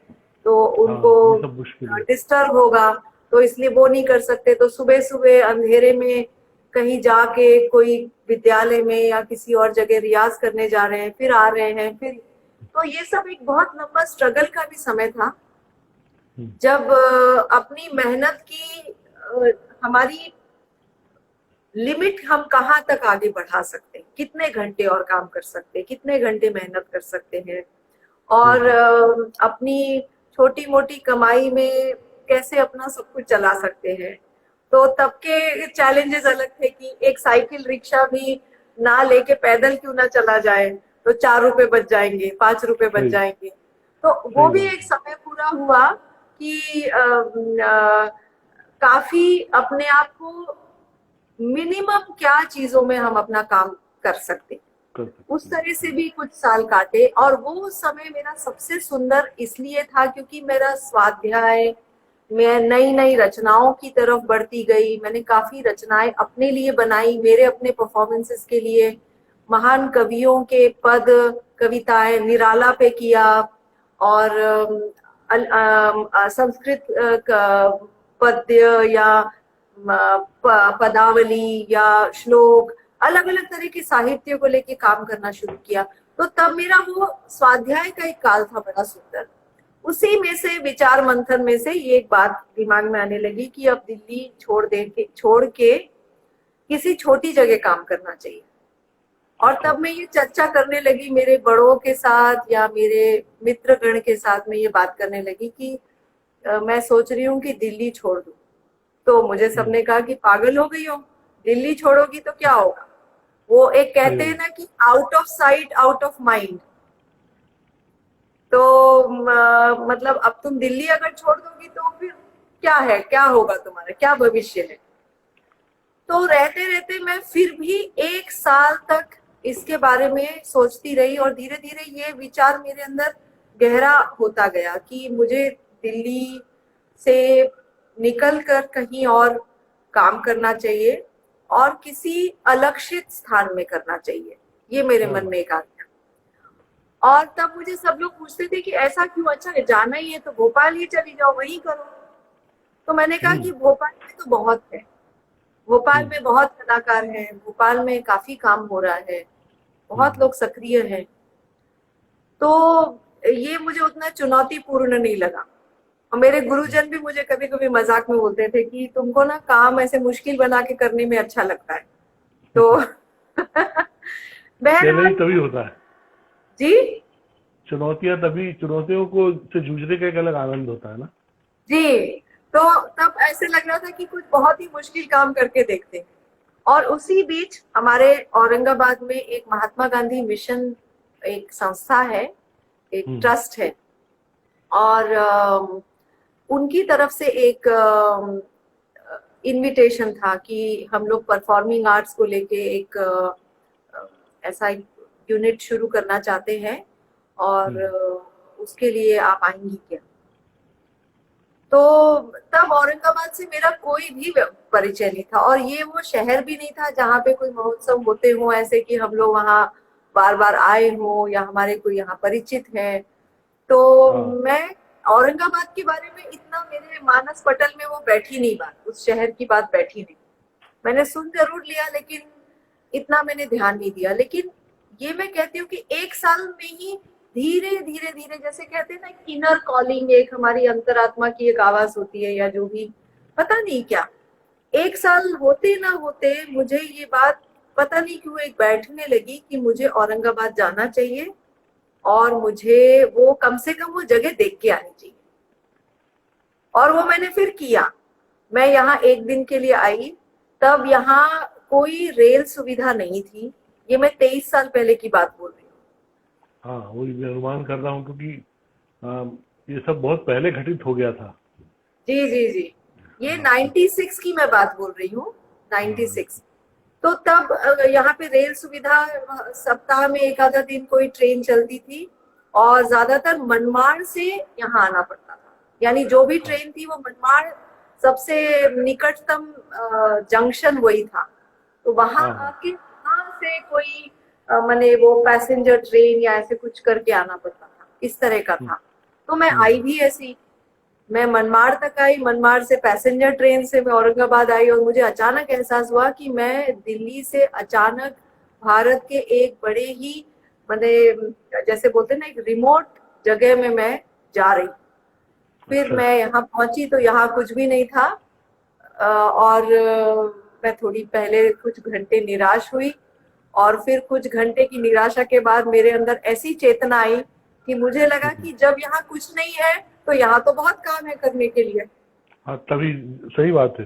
तो उनको ये सब मुश्किल है। डिस्टर्ब होगा, तो इसलिए वो नहीं कर सकते। तो सुबह सुबह अंधेरे में कहीं जाके कोई विद्यालय में या किसी और जगह रियाज करने जा रहे हैं, फिर आ रहे हैं, फिर तो ये सब एक बहुत लंबा स्ट्रगल का भी समय था, जब अपनी मेहनत की हमारी लिमिट हम कहाँ तक आगे बढ़ा सकते हैं, कितने घंटे और काम कर सकते हैं, कितने घंटे मेहनत कर सकते हैं, और अपनी छोटी मोटी कमाई में कैसे अपना सब कुछ चला सकते हैं। तो तब के चैलेंजेस अलग थे कि एक साइकिल रिक्शा भी ना लेके पैदल क्यों ना चला जाए, तो 4 रुपए बच जाएंगे, 5 रुपए बच जाएंगे। तो वो भी एक समय पूरा हुआ कि काफी अपने आप को मिनिमम क्या चीजों में हम अपना काम कर सकते, उस तरह से भी कुछ साल काटे। और वो समय मेरा सबसे सुंदर इसलिए था क्योंकि मेरा स्वाध्याय, मैं नई नई रचनाओं की तरफ बढ़ती गई। मैंने काफी रचनाएं अपने लिए बनाई, मेरे अपने परफॉर्मेंसेस के लिए। महान कवियों के पद कविताएं निराला पे किया, और संस्कृत पद्य या पदावली या श्लोक, अलग अलग तरह के साहित्य को लेके काम करना शुरू किया। तो तब मेरा वो स्वाध्याय का एक काल था बड़ा सुंदर। उसी में से विचार मंथन में से ये एक बात दिमाग में आने लगी कि अब दिल्ली छोड़ के किसी छोटी जगह काम करना चाहिए। और तब मैं ये चर्चा करने लगी मेरे बड़ों के साथ या मेरे मित्रगण के साथ, में ये बात करने लगी कि मैं सोच रही हूँ कि दिल्ली छोड़ दूं। तो मुझे सबने कहा कि पागल हो गई हो, दिल्ली छोड़ोगी तो क्या होगा। वो एक कहते हैं ना कि out of sight out of mind. तो मतलब अब तुम दिल्ली अगर छोड़ दोगी तो फिर क्या है, क्या होगा, तुम्हारा क्या भविष्य है। तो रहते रहते मैं फिर भी 1 साल तक इसके बारे में सोचती रही, और धीरे धीरे ये विचार मेरे अंदर गहरा होता गया कि मुझे दिल्ली से निकल कर कहीं और काम करना चाहिए और किसी अलक्षित स्थान में करना चाहिए। ये मेरे मन में एक आ गया। और तब मुझे सब लोग पूछते थे कि ऐसा क्यों, अच्छा है जाना ही है तो भोपाल ही चली जाओ, वहीं करो। तो मैंने कहा कि भोपाल में तो बहुत है, भोपाल में बहुत कलाकार हैं, भोपाल में काफी काम हो रहा है, बहुत लोग सक्रिय हैं। तो ये मुझे उतना चुनौतीपूर्ण नहीं लगा। और मेरे गुरुजन भी मुझे कभी कभी मजाक में बोलते थे कि तुमको ना काम ऐसे मुश्किल बना के करने में अच्छा लगता है। तो चैलेंज तभी होता है जी, चुनौतियों को से जूझने का एक अलग आनंद होता है ना जी। तो तब ऐसे लग रहा था कि कुछ बहुत ही मुश्किल काम करके देखते हैं। और उसी बीच हमारे औरंगाबाद में एक महात्मा गांधी मिशन एक संस्था है, एक ट्रस्ट है, और उनकी तरफ से एक इनविटेशन था कि हम लोग परफॉर्मिंग आर्ट्स को लेके एक ऐसा एक यूनिट शुरू करना चाहते हैं, और उसके लिए आप आएंगी क्या। तो तब औरंगाबाद से मेरा कोई भी परिचय नहीं था, और ये वो शहर भी नहीं था जहाँ पे कोई महोत्सव होते हो ऐसे कि हम लोग वहाँ बार बार आए हो या हमारे कोई यहाँ परिचित है। तो मैं औरंगाबाद के बारे में इतना मेरे मानस पटल में वो बैठी नहीं बात, उस शहर की बात बैठी नहीं। मैंने सुन जरूर लिया लेकिन इतना मैंने ध्यान नहीं दिया। लेकिन ये मैं कहती हूँ कि 1 साल में ही धीरे धीरे धीरे, जैसे कहते हैं ना इनर कॉलिंग, एक हमारी अंतरात्मा की एक आवाज होती है या जो भी, पता नहीं क्या, 1 साल होते ना होते मुझे ये बात पता नहीं क्यों एक बैठने लगी कि मुझे औरंगाबाद जाना चाहिए और मुझे वो कम से कम वो जगह देख के आनी चाहिए। और वो मैंने फिर किया। मैं यहाँ एक दिन के लिए आई, तब यहाँ कोई रेल सुविधा नहीं थी। ये मैं 23 साल पहले की बात बोल रही हूँ। हाँ, वही मैं अनुमान कर रहा हूँ, क्योंकि ये सब बहुत पहले घटित हो गया था। जी जी जी, ये 96 की मैं बात बोल रही हूँ, 96। तो तब यहाँ पे रेल सुविधा सप्ताह में एक आधा दिन कोई ट्रेन चलती थी और ज्यादातर मनमाड़ से यहाँ आना पड़ता था। यानी जो भी ट्रेन थी वो मनमाड़ सबसे निकटतम जंक्शन वही था। तो वहां आके वहां से कोई माने वो पैसेंजर ट्रेन या ऐसे कुछ करके आना पड़ता था, इस तरह का था। तो मैं आई भी ऐसी, मैं मनमाड़ तक आई, मनमाड़ से पैसेंजर ट्रेन से मैं औरंगाबाद आई और मुझे अचानक एहसास हुआ कि मैं दिल्ली से अचानक भारत के एक बड़े ही माने जैसे बोलते हैं ना, एक रिमोट जगह में मैं जा रही। फिर अच्छा। मैं यहाँ पहुंची तो यहाँ कुछ भी नहीं था। और मैं थोड़ी पहले कुछ घंटे निराश हुई और फिर कुछ घंटे की निराशा के बाद मेरे अंदर ऐसी चेतना आई कि मुझे लगा कि जब यहाँ कुछ नहीं है तो यहाँ तो बहुत काम है करने के लिए। हाँ, तभी सही बात है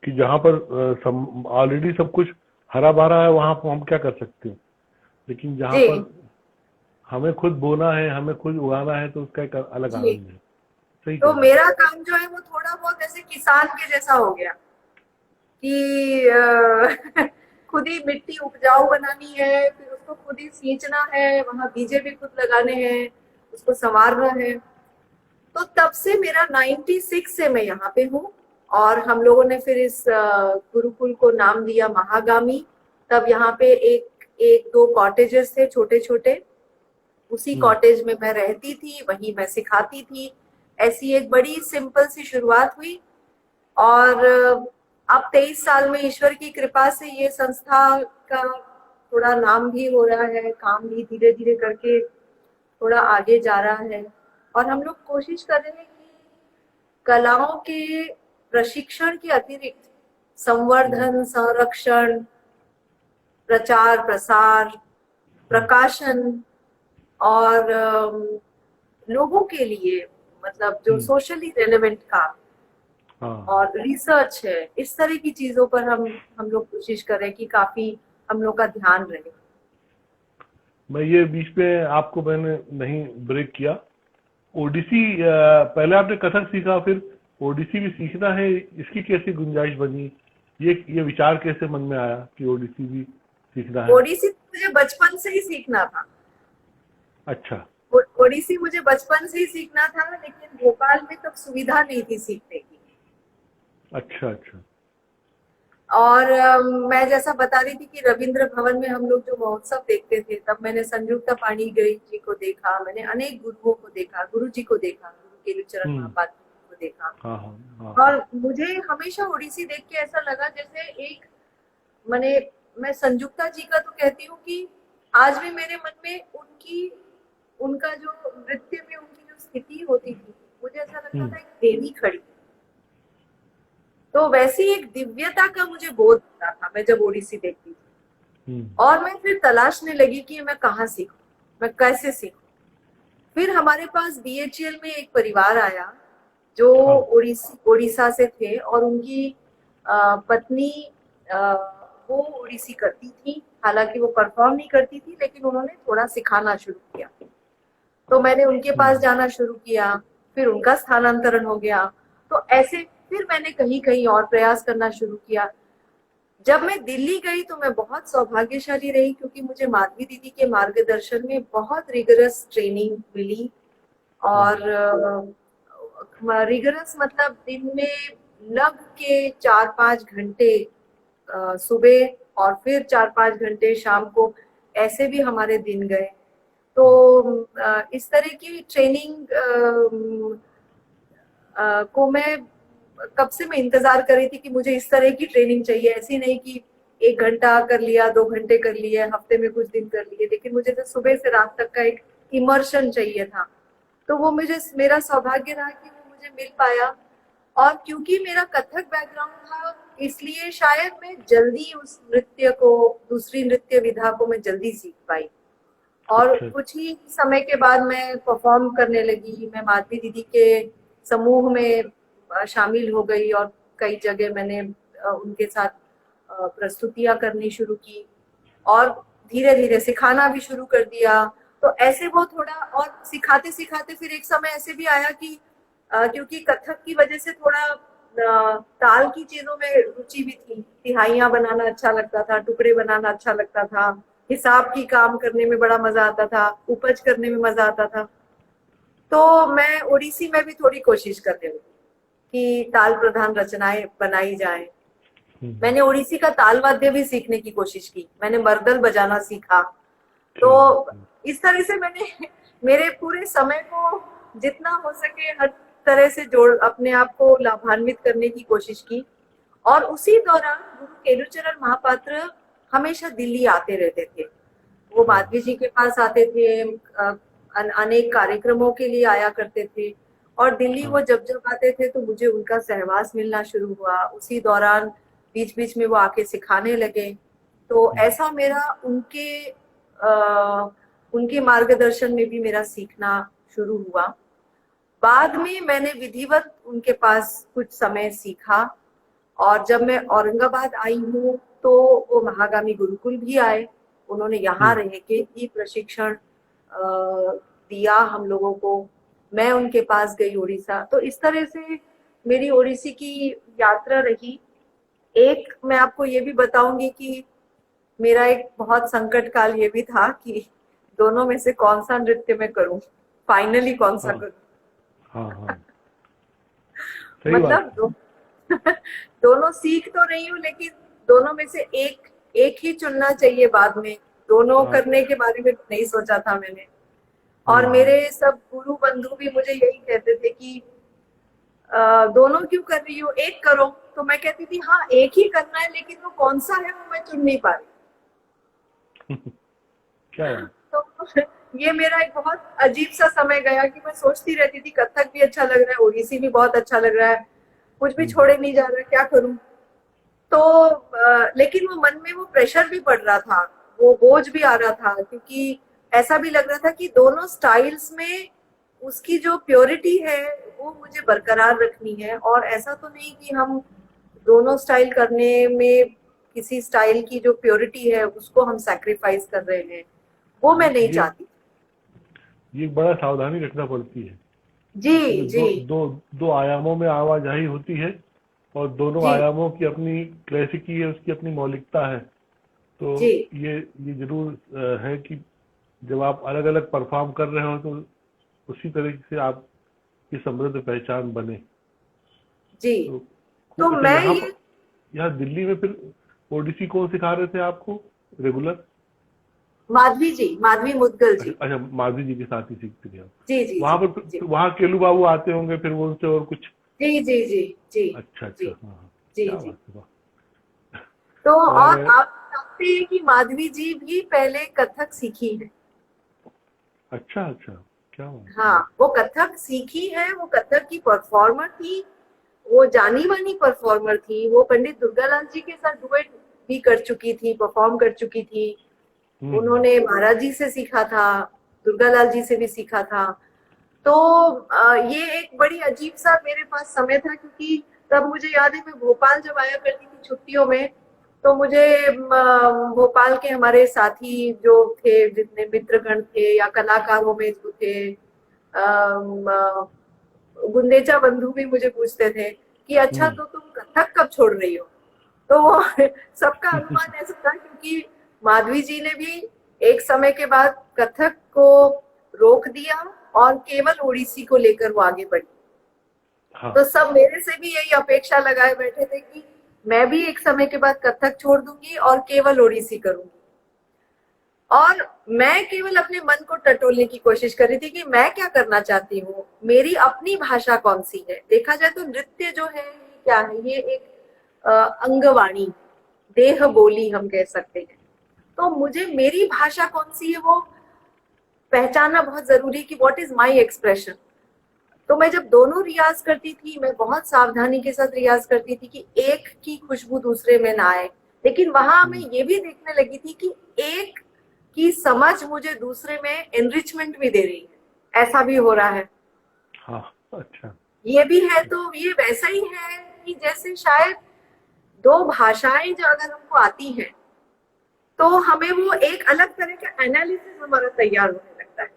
कि जहाँ पर ऑलरेडी सब कुछ हरा भरा है, वहां पर हम क्या कर सकते हैं। लेकिन जहाँ जी पर हमें खुद बोना है, हमें खुद उगाना है, तो उसका एक अलग जी। आनंद है। सही तो कह रहे मेरा काम जो है वो थोड़ा बहुत ऐसे किसान के जैसा हो गया कि खुद ही मिट्टी उपजाऊ बनानी है, फिर उसको खुद ही सींचना है, वहां बीजे भी खुद लगाने हैं, उसको संवारना है। तो तब से मेरा 96 से मैं यहाँ पे हूँ। और हम लोगों ने फिर इस गुरुकुल को नाम दिया महागामी। तब यहाँ पे एक एक दो कॉटेजेस थे छोटे छोटे, उसी कॉटेज में मैं रहती थी, वहीं मैं सिखाती थी। ऐसी एक बड़ी सिंपल सी शुरुआत हुई। और अब 23 साल में ईश्वर की कृपा से ये संस्था का थोड़ा नाम भी हो रहा है, काम भी धीरे धीरे करके थोड़ा आगे जा रहा है। और हम लोग कोशिश कर रहे हैं कि कलाओं के प्रशिक्षण के अतिरिक्त संवर्धन, संरक्षण, प्रचार प्रसार, प्रकाशन और लोगों के लिए मतलब जो सोशली रेलेवेंट काम हाँ। और रिसर्च है, इस तरह की चीजों पर हम लोग कोशिश कर रहे हैं कि काफी हम लोग का ध्यान रहे। मैं ये बीच में आपको मैंने नहीं ब्रेक किया। ओडिसी, पहले आपने कथक सीखा, फिर ओडिसी भी सीखना है, इसकी कैसी गुंजाइश बनी? ये विचार कैसे मन में आया कि ओडिसी भी सीखना है? ओडिसी मुझे बचपन से ही सीखना था। अच्छा। ओडिसी मुझे बचपन से ही सीखना था, लेकिन भोपाल में तब सुविधा नहीं थी सीखने की। अच्छा अच्छा। और मैं जैसा बता रही थी कि रविंद्र भवन में हम लोग जो महोत्सव देखते थे, तब मैंने संयुक्ता पाणिग्राही जी को देखा, मैंने अनेक गुरुओं को देखा, गुरु जी को देखा, गुरु केलुचरण महापात्र को देखा। हाँ हाँ हाँ। और मुझे हमेशा ओडिसी देख के ऐसा लगा जैसे एक मैंने मैं संयुक्ता जी का तो कहती हूँ कि आज भी मेरे मन में उनका जो नृत्य में उनकी जो स्थिति होती थी, मुझे ऐसा लगता था एक देवी खड़ी। तो वैसी एक दिव्यता का मुझे बोध होता था मैं जब ओडिसी देखती थी। और मैं फिर तलाशने लगी कि मैं कहाँ सीखूं, मैं कैसे सीखूं। फिर हमारे पास बीएचईएल में एक परिवार आया जो ओडिशा से थे और उनकी पत्नी वो ओडिसी करती थी। हालांकि वो परफॉर्म नहीं करती थी, लेकिन उन्होंने थोड़ा सिखाना शुरू किया। तो मैंने उनके पास जाना शुरू किया, फिर उनका स्थानांतरण हो गया। तो ऐसे फिर मैंने कहीं कहीं और प्रयास करना शुरू किया। जब मैं दिल्ली गई तो मैं बहुत सौभाग्यशाली रही, क्योंकि मुझे माधवी दीदी के मार्गदर्शन में बहुत रिगरस ट्रेनिंग मिली। और रिगरस मतलब दिन में लग के 4-5 घंटे सुबह और फिर 4-5 घंटे शाम को, ऐसे भी हमारे दिन गए। तो इस तरह की ट्रेनिंग को मैं कब से मैं इंतजार कर रही थी कि मुझे इस तरह की ट्रेनिंग चाहिए। ऐसी नहीं कि 1 घंटा कर लिया, 2 घंटे कर लिए, हफ्ते में कुछ दिन कर लिए, लेकिन मुझे तो सुबह से रात तक का एक इमर्शन चाहिए था। तो वो मेरा सौभाग्य रहा कि वो मुझे मिल पाया। और क्योंकि मेरा कथक बैकग्राउंड था इसलिए शायद मैं जल्दी उस नृत्य को, दूसरी नृत्य विधा को मैं जल्दी सीख पाई। और अच्छा। कुछ ही समय के बाद मैं परफॉर्म करने लगी। मैं माधवी दीदी के समूह में शामिल हो गई और कई जगह मैंने उनके साथ प्रस्तुतियां करनी शुरू की और धीरे धीरे सिखाना भी शुरू कर दिया। तो ऐसे वो थोड़ा, और सिखाते सिखाते फिर एक समय ऐसे भी आया कि क्योंकि कथक की वजह से थोड़ा ताल की चीजों में रुचि भी थी। तिहाइयां बनाना अच्छा लगता था, टुकड़े बनाना अच्छा लगता था, हिसाब की काम करने में बड़ा मजा आता था, उपज करने में मजा आता था। तो मैं ओडिसी में भी थोड़ी कोशिश करने लगी कि ताल प्रधान रचनाएं बनाई जाएं। मैंने ओडिसी का ताल वाद्य भी सीखने की कोशिश की। मैंने मर्दल बजाना सीखा। तो इस तरह से मैंने मेरे पूरे समय को जितना हो सके हर तरह से जोड़, अपने आप को लाभान्वित करने की कोशिश की। और उसी दौरान गुरु केलुचरण महापात्र हमेशा दिल्ली आते रहते थे। वो माधवी जी के पास आते थे, अनेक कार्यक्रमों के लिए आया करते थे। और दिल्ली वो जब जब आते थे तो मुझे उनका सहवास मिलना शुरू हुआ। उसी दौरान बीच बीच में वो आके सिखाने लगे। तो ऐसा मेरा उनके मार्गदर्शन में भी मेरा सीखना शुरू हुआ। बाद में मैंने विधिवत उनके पास कुछ समय सीखा। और जब मैं औरंगाबाद आई हूँ तो वो महागामी गुरुकुल भी आए। उन्होंने यहाँ रह के ही प्रशिक्षण दिया हम लोगों को। मैं उनके पास गई उड़ीसा। तो इस तरह से मेरी ओडिसी की यात्रा रही। एक मैं आपको ये भी बताऊंगी कि मेरा एक बहुत संकट काल ये भी था कि दोनों में से कौन सा नृत्य मैं करूं, फाइनली कौन सा करूं। हाँ। सही मतलब दोनों सीख तो रही हूँ, लेकिन दोनों में से एक ही चुनना चाहिए। बाद में दोनों करने के बारे में नहीं सोचा था मैंने। और मेरे सब गुरु बंधु भी मुझे यही कहते थे कि दोनों क्यों कर रही हो, एक करो। तो मैं कहती थी हाँ एक ही करना है, लेकिन वो कौन सा है वो मैं चुन नहीं पा रही। क्या तो ये मेरा एक बहुत अजीब सा समय गया कि मैं सोचती रहती थी कथक भी अच्छा लग रहा है, ओडिसी भी बहुत अच्छा लग रहा है, कुछ भी छोड़े नहीं जा रहा है, क्या करूं। तो लेकिन वो मन में वो प्रेशर भी पड़ रहा था, वो बोझ भी आ रहा था, क्योंकि ऐसा भी लग रहा था कि दोनों स्टाइल्स में उसकी जो प्योरिटी है वो मुझे बरकरार रखनी है। और ऐसा तो नहीं कि हम दोनों स्टाइल करने में किसी स्टाइल की जो प्योरिटी है उसको हम सैक्रिफाइस कर रहे हैं, वो मैं नहीं चाहती। ये बड़ा सावधानी रखना पड़ती है जी जी। दो आयामों में आवाजाही होती है और दोनों आयामों की अपनी क्लैसिकी है, उसकी अपनी मौलिकता है। तो ये जरूर है कि जब आप अलग अलग परफॉर्म कर रहे हो तो उसी तरीके से आप की समृद्ध पहचान बने। जी। तो मैं यहाँ दिल्ली में फिर ओडिसी कौन सिखा रहे थे आपको रेगुलर? माधवी जी, माधवी मुदगल जी। अच्छा, माधवी जी के साथ ही सीखते थे आप? जी जी। वहाँ पर वहाँ केलू बाबू आते होंगे फिर वो उनसे और कुछ? जी जी जी जी। अच्छा। हाँ, जी जी। तो और आप जानते हैं कि माधवी जी भी पहले कथक सीखी है। अच्छा, क्या बात। हाँ, वो कथक सीखी है, वो कथक की परफॉर्मर थी, वो जानी मानी परफॉर्मर थी। वो पंडित दुर्गालाल जी के साथ डुएट भी कर चुकी थी, परफॉर्म कर चुकी थी। उन्होंने महाराज जी से सीखा था, दुर्गालाल जी से भी सीखा था। तो ये एक बड़ी अजीब सा मेरे पास समय था, क्योंकि तब मुझे याद है मैं भोपाल जब आया करती थी छुट्टियों में, तो मुझे भोपाल के हमारे साथी जो थे, जितने मित्रगण थे या कलाकारों में जो थे, गुंदेचा बंधु भी मुझे पूछते थे कि अच्छा तो तुम कथक कब छोड़ रही हो। तो वो सबका अनुमान ऐसा था, क्योंकि माधवी जी ने भी एक समय के बाद कथक को रोक दिया और केवल ओडिसी को लेकर वो आगे बढ़ी। हाँ। तो सब मेरे से भी यही अपेक्षा लगाए बैठे थे कि मैं भी एक समय के बाद कथक छोड़ दूंगी और केवल ओडिसी करूंगी। और मैं केवल अपने मन को टटोलने की कोशिश कर रही थी कि मैं क्या करना चाहती हूँ, मेरी अपनी भाषा कौन सी है। देखा जाए तो नृत्य जो है क्या है, ये एक अंगवाणी, देह बोली हम कह सकते हैं। तो मुझे मेरी भाषा कौन सी है वो पहचानना बहुत जरूरी कि व्हाट इज माय एक्सप्रेशन। तो मैं जब दोनों रियाज करती थी, मैं बहुत सावधानी के साथ रियाज करती थी कि एक की खुशबू दूसरे में ना आए। लेकिन वहां मैं ये भी देखने लगी थी कि एक की समझ मुझे दूसरे में एनरिचमेंट भी दे रही है, ऐसा भी हो रहा है। हाँ, अच्छा। ये भी है, तो ये वैसा ही है कि जैसे शायद दो भाषाएं जो अगर हमको आती हैं तो हमें वो एक अलग तरह का एनालिसिस हमारा तैयार होने लगता है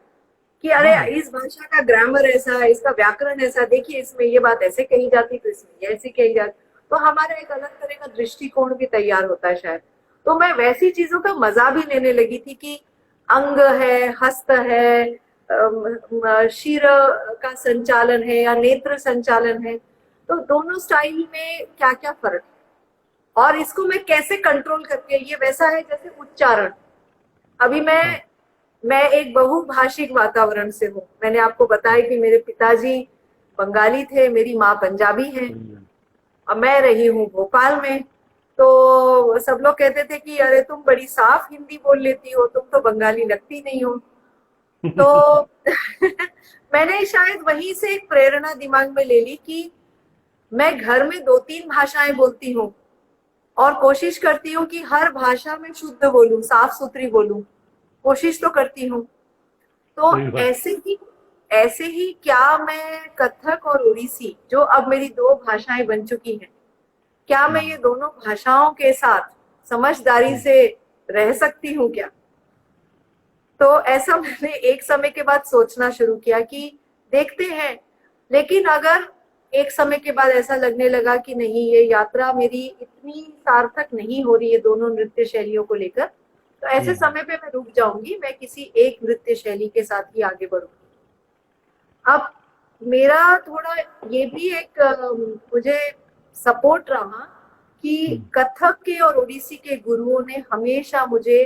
कि अरे हाँ, इस भाषा का ग्रामर ऐसा है, इसका व्याकरण ऐसा, देखिए इसमें ये बात ऐसे कही जाती तो इसमें ये ऐसे कही जाती, तो हमारा एक अलग तरह का दृष्टिकोण भी तैयार होता है शायद। तो मैं वैसी चीजों का मजा भी लेने लगी थी कि अंग है, हस्त है, शीर का संचालन है या नेत्र संचालन है, तो दोनों स्टाइल में क्या क्या फर्क है और इसको मैं कैसे कंट्रोल करके, ये वैसा है जैसे उच्चारण। अभी हाँ, मैं एक बहुभाषिक वातावरण से हूँ। मैंने आपको बताया कि मेरे पिताजी बंगाली थे, मेरी माँ पंजाबी है और मैं रही हूँ भोपाल में। तो सब लोग कहते थे कि अरे तुम बड़ी साफ हिंदी बोल लेती हो, तुम तो बंगाली लगती नहीं हो। तो मैंने शायद वहीं से एक प्रेरणा दिमाग में ले ली कि मैं घर में 2-3 भाषाएं बोलती हूँ और कोशिश करती हूँ कि हर भाषा में शुद्ध बोलूं, साफ सुथरी बोलूं, कोशिश तो करती हूँ। तो सही बात। ऐसे ही क्या मैं कथक और ओडिसी, जो अब मेरी 2 भाषाएं बन चुकी हैं, क्या मैं ये दोनों भाषाओं के साथ समझदारी से रह सकती हूँ क्या? तो ऐसा मैंने एक समय के बाद सोचना शुरू किया कि देखते हैं। लेकिन अगर एक समय के बाद ऐसा लगने लगा कि नहीं, ये यात्रा मेरी इतनी सार्थक नहीं हो रही है दोनों नृत्य शैलियों को लेकर, तो ऐसे समय पे मैं रुक जाऊंगी, मैं किसी एक नृत्य शैली के साथ ही आगे बढ़ूंगी। अब मेरा थोड़ा ये भी एक मुझे सपोर्ट रहा कि कथक के और ओडिसी के गुरुओं ने हमेशा मुझे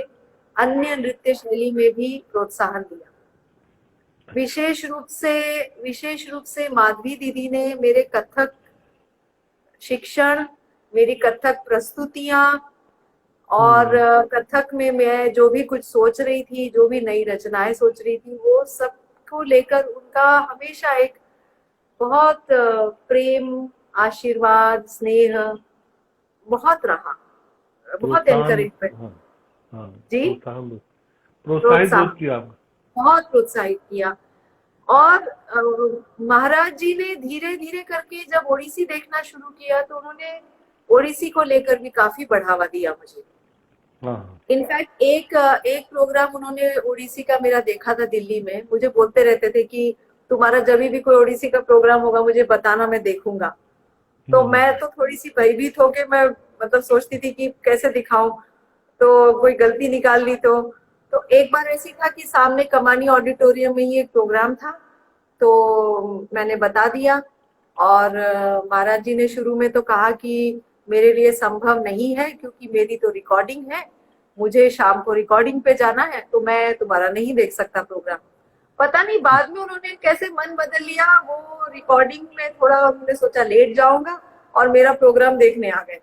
अन्य नृत्य शैली में भी प्रोत्साहन दिया। विशेष रूप से माधवी दीदी ने मेरे कथक शिक्षण, मेरी कथक प्रस्तुतियां और कथक में मैं जो भी कुछ सोच रही थी, जो भी नई रचनाएं सोच रही थी, वो सबको लेकर उनका हमेशा एक बहुत प्रेम, आशीर्वाद, स्नेह बहुत रहा, बहुत प्रोत्साहन। एनकरेजमेंट। हाँ, हाँ, जी, प्रोत्साहित प्रोत्साहन बहुत किया आपको। बहुत प्रोत्साहित किया। और महाराज जी ने धीरे धीरे करके जब ओडिसी देखना शुरू किया तो उन्होंने ओडिसी को लेकर भी काफी बढ़ावा दिया मुझे। हाँ, इनफैक्ट एक प्रोग्राम उन्होंने ओडिसी का मेरा देखा था दिल्ली में। मुझे बोलते रहते थे कि तुम्हारा जब भी कोई ओडिसी का प्रोग्राम होगा मुझे बताना, मैं देखूंगा। तो मैं तो थोड़ी सी भयभीत होके मैं मतलब सोचती थी कि कैसे दिखाऊं, तो कोई गलती निकाल ली तो एक बार ऐसी था कि सामने कमानी ऑडिटोरियम में ही एक प्रोग्राम था, तो मैंने बता दिया। और महाराज जी ने शुरू में तो कहा कि मेरे लिए संभव नहीं है क्योंकि मेरी तो रिकॉर्डिंग है, मुझे शाम को रिकॉर्डिंग पे जाना है, तो मैं तुम्हारा नहीं देख सकता प्रोग्राम। पता नहीं बाद में उन्होंने कैसे मन बदल लिया, वो रिकॉर्डिंग में थोड़ा उन्होंने सोचा लेट जाऊंगा और मेरा प्रोग्राम देखने आ गए।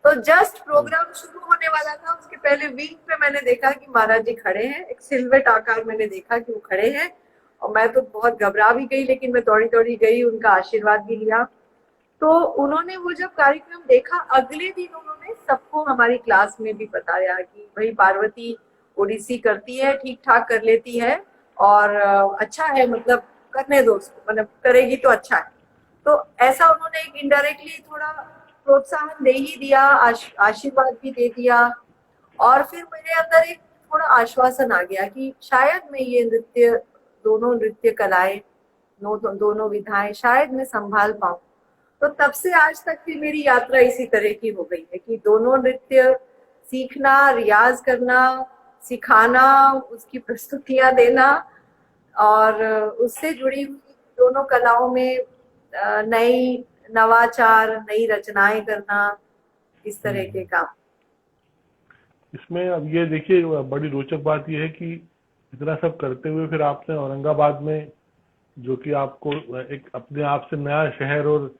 तो जस्ट प्रोग्राम शुरू होने वाला था, उसके पहले वीक पे मैंने देखा कि महाराज जी खड़े हैं, एक सिल्वेट आकार मैंने देखा कि वो खड़े हैं और मैं तो बहुत घबरा भी गई, लेकिन मैं दौड़ी दौड़ी गई, उनका आशीर्वाद भी लिया। तो उन्होंने वो जब कार्यक्रम देखा, अगले दिन उन्होंने सबको हमारी क्लास में भी बताया कि भाई पार्वती ओडिसी करती है, ठीक ठाक कर लेती है और अच्छा है, मतलब करने दो उसको, मतलब करेगी तो अच्छा है। तो ऐसा उन्होंने एक इनडायरेक्टली थोड़ा प्रोत्साहन दे ही दिया, आशीर्वाद भी दे दिया। और फिर मेरे अंदर एक थोड़ा आश्वासन आ गया कि शायद मैं ये दोनों नृत्य कलाएं, दोनों विधाएं शायद मैं संभाल पाऊं। तो तब से आज तक की मेरी यात्रा इसी तरह की हो गई है कि दोनों नृत्य सीखना, रियाज करना, सिखाना, उसकी प्रस्तुतियां देना और उससे जुड़ी हुई दोनों कलाओं में नई नवाचार, नई रचनाएं करना, इस तरह के काम। इसमें अब ये देखिए, बड़ी रोचक बात ये है कि इतना सब करते हुए फिर आपने औरंगाबाद में, जो कि आपको एक अपने आप से नया शहर और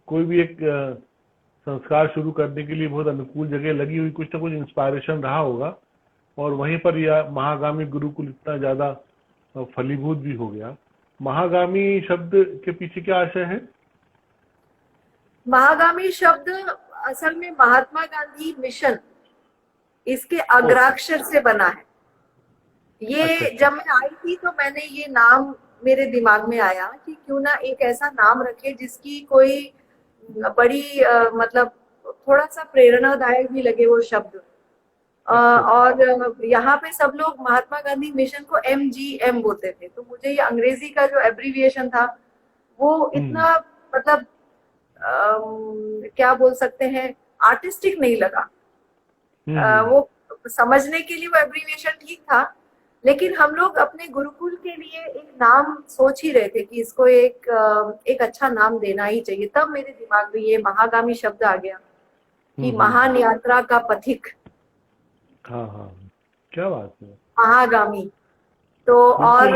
कोई भी एक संस्कार शुरू करने के लिए बहुत अनुकूल जगह लगी हुई, कुछ ना कुछ इंस्पायरेशन रहा होगा और वहीं पर यह महागामी गुरुकुल इतना ज्यादा फलीभूत भी हो गया। महागामी शब्द के पीछे क्या आशय है? महागामी शब्द असल में महात्मा गांधी मिशन, इसके अग्राक्षर से बना है। ये अच्छा। जब मैं आई थी तो मैंने ये नाम मेरे दिमाग में आया कि क्यों ना एक ऐसा नाम रखे जिसकी कोई बड़ी मतलब थोड़ा सा प्रेरणादायक भी लगे वो शब्द। और यहाँ पे सब लोग महात्मा गांधी मिशन को MGM बोलते थे, तो मुझे ये अंग्रेजी का जो एब्रीविएशन था वो इतना मतलब क्या बोल सकते हैं, आर्टिस्टिक नहीं लगा। वो समझने के लिए वो एब्रीविएशन ठीक था, लेकिन हम लोग अपने गुरुकुल के लिए एक नाम सोच ही रहे थे कि इसको एक अच्छा नाम देना ही चाहिए। तब मेरे दिमाग में ये महागामी शब्द आ गया कि महान यात्रा का पथिक। हाँ हाँ, क्या बात है, महागामी। तो और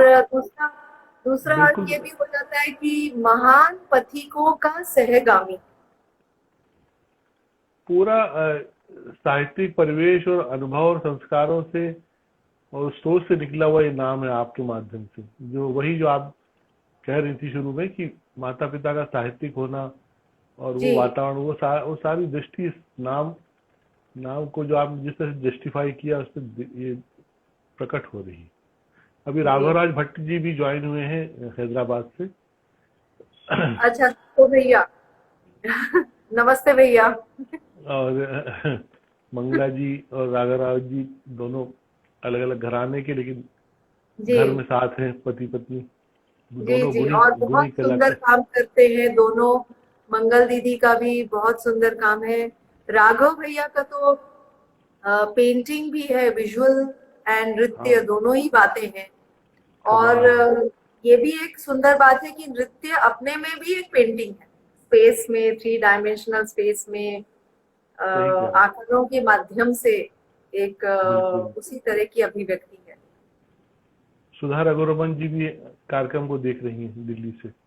दूसरा अर्थ बिल्कुल। ये भी हो जाता है कि महान पथिकों का सहगामी। पूरा साहित्यिक परिवेश और अनुभव और संस्कारों से और सोच से निकला हुआ ये नाम है आपके माध्यम से, जो आप कह रही थी शुरू में कि माता पिता का साहित्यिक होना और वो वातावरण, वो सारी दृष्टि इस नाम को जो आपने जिस तरह से जस्टिफाई किया उस पर ये प्रकट हो रही है। अभी राघवराज भट्ट जी भी ज्वाइन हुए हैं हैदराबाद से। अच्छा, तो भैया नमस्ते भैया। और मंगला जी और राघवराज जी दोनों अलग अलग घराने के, लेकिन घर में साथ हैं, पति पत्नी दोनों। जी, और बहुत सुंदर काम करते हैं दोनों। मंगल दीदी का भी बहुत सुंदर काम है। राघव भैया का तो पेंटिंग भी है, विजुअल एंड नृत्य दोनों ही बातें हैं। और ये भी एक सुंदर बात है कि नृत्य अपने में भी एक पेंटिंग है, स्पेस में, 3 डायमेंशनल स्पेस में आकारों के माध्यम से एक उसी तरह की अभिव्यक्ति है। सुधा रघुरमन जी भी कार्यक्रम को देख रही हैं दिल्ली से।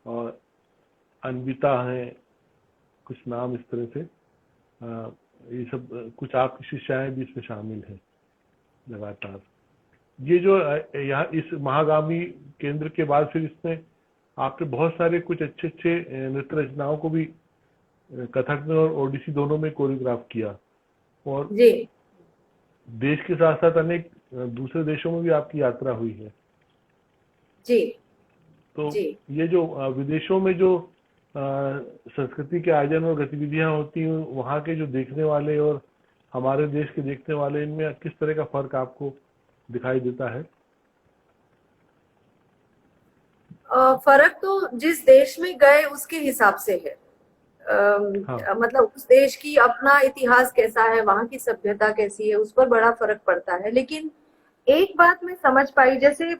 और अन्विता है, कुछ नाम इस तरह से, ये सब कुछ आपकी शिष्याएं भी इसमें शामिल हैं लगातार। ये जो यहाँ इस महागामी केंद्र के बाद फिर इसमें आपने बहुत सारे कुछ अच्छे अच्छे नृत्य रचनाओं को भी कथक में और ओडिसी दोनों में कोरियोग्राफ किया, और देश के साथ साथ अनेक दूसरे देशों में भी आपकी यात्रा हुई है। जी। तो ये जो विदेशों में जो संस्कृति के आयोजन और गतिविधियां होती हैं, वहाँ के जो देखने वाले और हमारे देश के देखने वाले, इनमें किस तरह का फर्क आपको दिखाई देता है? फर्क तो जिस देश में गए उसके हिसाब से है। मतलब उस देश की अपना इतिहास कैसा है, वहाँ की सभ्यता कैसी है, उस पर बड़ा फर्क पड़ता है। लेकिन एक बात मैं समझ पाई, जैसे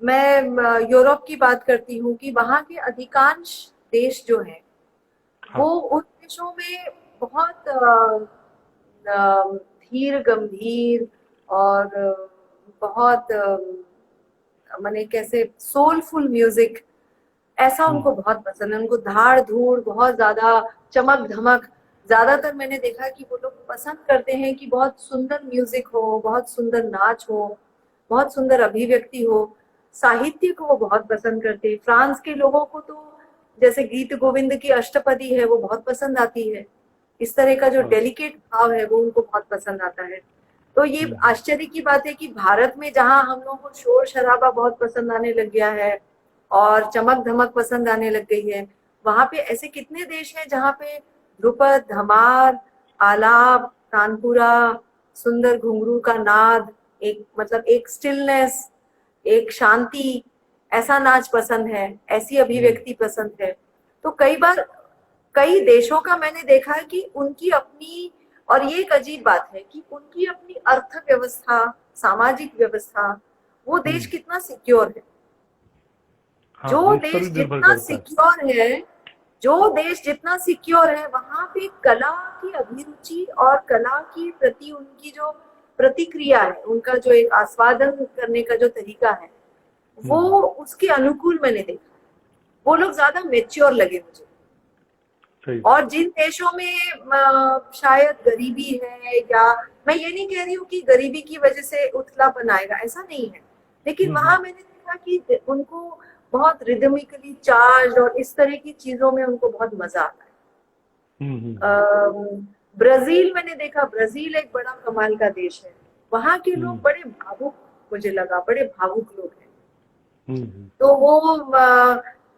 मैं यूरोप की बात करती हूँ कि वहाँ के अधिकांश देश जो हैं वो उन देशों में बहुत धीर गंभीर और बहुत माने कैसे सोलफुल म्यूजिक, ऐसा उनको बहुत पसंद है। उनको धाड़ धूड़, बहुत ज्यादा चमक धमक, ज्यादातर मैंने देखा कि वो लोग पसंद करते हैं कि बहुत सुंदर म्यूजिक हो, बहुत सुंदर नाच हो, बहुत सुंदर अभिव्यक्ति हो। साहित्य को वो बहुत पसंद करते हैं। फ्रांस के लोगों को तो जैसे गीत गोविंद की अष्टपदी है वो बहुत पसंद आती है। इस तरह का जो डेलिकेट भाव है वो उनको बहुत पसंद आता है। तो ये आश्चर्य की बात है कि भारत में जहाँ हम लोगों को शोर शराबा बहुत पसंद आने लग गया है और चमक धमक पसंद आने लग गई है, वहां पे ऐसे कितने देश हैं जहाँ पे ध्रुपद, धमार, आलाप, तानपुरा, सुंदर घुंघरू का नाद, एक मतलब एक स्टिलनेस, एक शांति, ऐसा नाच पसंद है, ऐसी अभिव्यक्ति पसंद है। तो कई बार कई देशों का मैंने देखा है कि उनकी अपनी, और ये एक अजीब बात है कि उनकी अपनी अर्थव्यवस्था, सामाजिक व्यवस्था, वो देश कितना सिक्योर है। जो देश जितना सिक्योर है, जो देश जितना सिक्योर है, वहां पे कला की अभिरुचि और कला के प्रति उनकी जो प्रतिक्रिया है, उनका जो एक आस्वादन करने का जो तरीका है, वो उसके अनुकूल मैंने देखा। वो लोग ज्यादा मेच्योर लगे मुझे। सही। और जिन देशों में शायद गरीबी है, या मैं ये नहीं कह रही हूँ कि गरीबी की वजह से उथलापन आएगा, ऐसा नहीं है, लेकिन वहां मैंने देखा कि उनको बहुत रिदमिकली चार्ज और इस तरह की चीजों में उनको बहुत मजा आता है। ब्राजील मैंने देखा, ब्राजील एक बड़ा कमाल का देश है, वहां के लोग बड़े भावुक, मुझे लगा बड़े भावुक लोग हैं। तो वो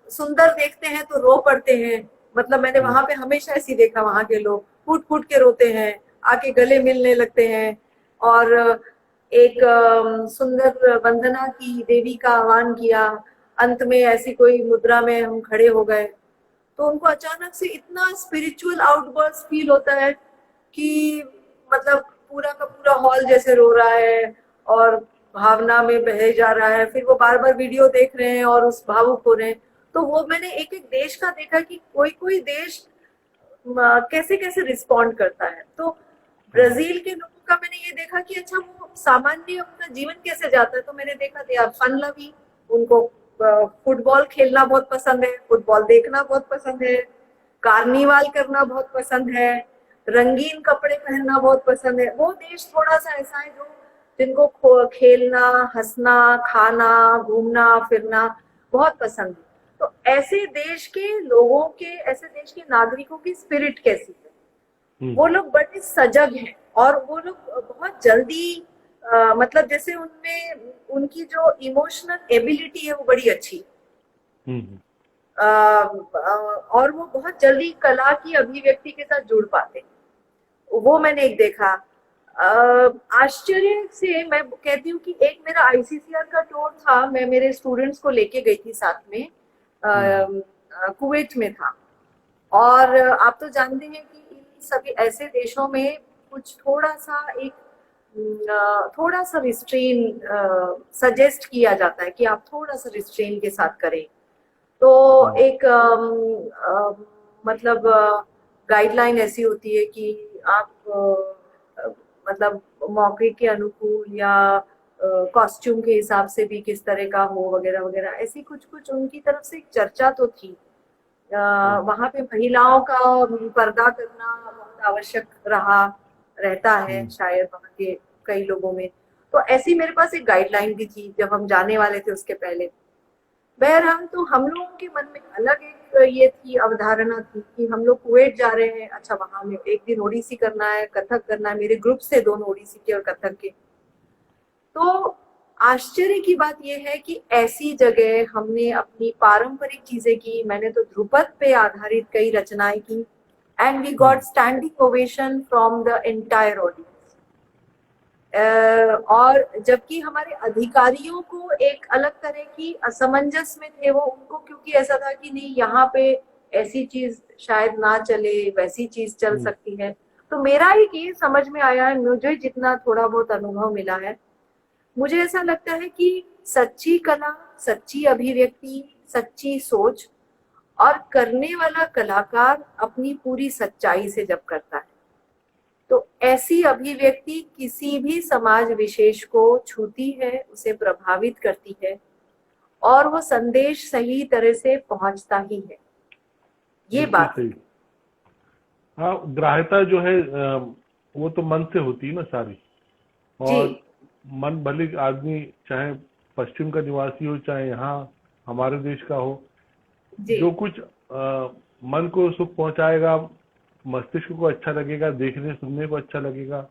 सुंदर देखते हैं तो रो पड़ते हैं, मतलब मैंने वहां पे हमेशा ऐसी देखा, वहां के लोग फूट फूट के रोते हैं, आके गले मिलने लगते हैं, और एक सुंदर वंदना की, देवी का आह्वान किया, अंत में ऐसी कोई मुद्रा में हम खड़े हो गए, तो उनको अचानक से इतना स्पिरिचुअल आउटबर्स्ट फील होता है कि मतलब पूरा का पूरा हॉल जैसे रो रहा है और भावना में बहे जा रहा है, फिर वो बार बार वीडियो देख रहे हैं और उस भावुक हो रहे हैं। तो वो मैंने एक एक देश का देखा कि कोई कोई देश कैसे कैसे रिस्पॉन्ड करता है। तो ब्राजील के लोगों का मैंने ये देखा कि अच्छा वो सामान्य उनका जीवन कैसे जाता है, तो मैंने देखा दे आर फन लवी, उनको फुटबॉल खेलना बहुत पसंद है, फुटबॉल देखना बहुत पसंद है, कार्निवाल करना बहुत पसंद है, रंगीन कपड़े पहनना बहुत पसंद है। वो देश थोड़ा सा ऐसा है जो जिनको खेलना, हंसना, खाना, घूमना फिरना बहुत पसंद है। तो ऐसे देश के लोगों के, ऐसे देश के नागरिकों की स्पिरिट कैसी है, वो लोग बड़े सजग हैं, और वो लोग बहुत जल्दी मतलब जैसे उनमें उनकी जो इमोशनल एबिलिटी है वो बड़ी अच्छी, और वो बहुत जल्दी कला की अभिव्यक्ति के साथ जुड़ पाते, वो मैंने एक देखा। आश्चर्य से मैं कहती हूँ कि एक मेरा आईसीसीआर का टूर था, मैं मेरे स्टूडेंट्स को लेके गई थी साथ में, कुवैत में था, और आप तो जानते हैं कि इन सभी ऐसे देशों में कुछ थोड़ा सा रिस्ट्रेन सजेस्ट किया जाता है कि आप थोड़ा सा रिस्ट्रेन के साथ करें। तो एक मतलब गाइडलाइन ऐसी होती है कि आप मतलब मौके के अनुकूल या कॉस्ट्यूम के हिसाब से भी किस तरह का हो वगैरह वगैरह, ऐसी कुछ कुछ उनकी तरफ से एक चर्चा तो थी। वहां पे महिलाओं का पर्दा करना बहुत आवश्यक रहता है शायद वहां के कई लोगों में। तो ऐसी मेरे पास एक गाइडलाइन भी थी जब हम जाने वाले थे उसके पहले। बहरहाल तो हम लोगों के मन में अलग एक ये थी, अवधारणा थी कि हम लोग कुवैत जा रहे हैं, अच्छा वहां में एक दिन ओडिसी करना है, कथक करना है, मेरे ग्रुप से 2 ओडिसी के और कथक के। तो आश्चर्य की बात यह है कि ऐसी जगह हमने अपनी पारंपरिक चीजें की, मैंने तो ध्रुपद पे आधारित कई रचनाएं की, and we got standing ovation from the entire audience. और जबकि हमारे अधिकारियों को एक अलग तरह की असमंजस में थे वो, उनको क्योंकि ऐसा था कि नहीं यहाँ पे ऐसी चीज शायद ना चले, वैसी चीज चल सकती है। तो मेरा एक ये समझ में आया है, मुझे जितना थोड़ा बहुत अनुभव मिला है, मुझे ऐसा लगता है कि सच्ची कला, सच्ची अभिव्यक्ति, सच्ची सोच और करने वाला कलाकार अपनी पूरी सच्चाई से जब करता है तो ऐसी अभिव्यक्ति किसी भी समाज विशेष को छूती है, उसे प्रभावित करती है, और वो संदेश सही तरह से पहुंचता ही है। ये बात सही। हाँ, ग्राह्यता जो है वो तो मन से होती है ना सारी, और मन भले आदमी चाहे पश्चिम का निवासी हो चाहे यहाँ हमारे देश का हो, जो कुछ मन को सुख पहुंचाएगा, मस्तिष्क को अच्छा लगेगा, देखने सुनने को अच्छा लगेगा,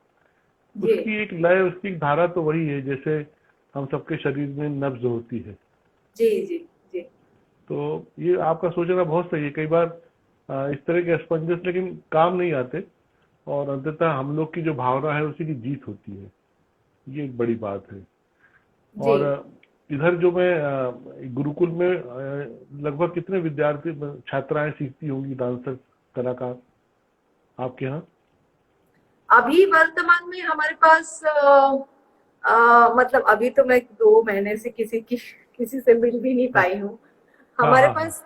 उसकी एक लय, उसकी एक धारा तो वही है जैसे हम सबके शरीर में नब्ज होती है। जी जी जी। तो ये आपका सोचना बहुत सही है। कई बार इस तरह के असमंजस लेकिन काम नहीं आते, और अंततः हम लोग की जो भावना है उसी की जीत होती है, ये एक बड़ी बात है। और इधर जो मैं गुरुकुल में लगभग कितने विद्यार्थी छात्राएं सीखती होंगी डांसर, कलाकार आपके यहाँ? अभी वर्तमान में हमारे पास मतलब अभी तो मैं 2 महीने से किसी से मिल भी नहीं पाई हूँ। हमारे पास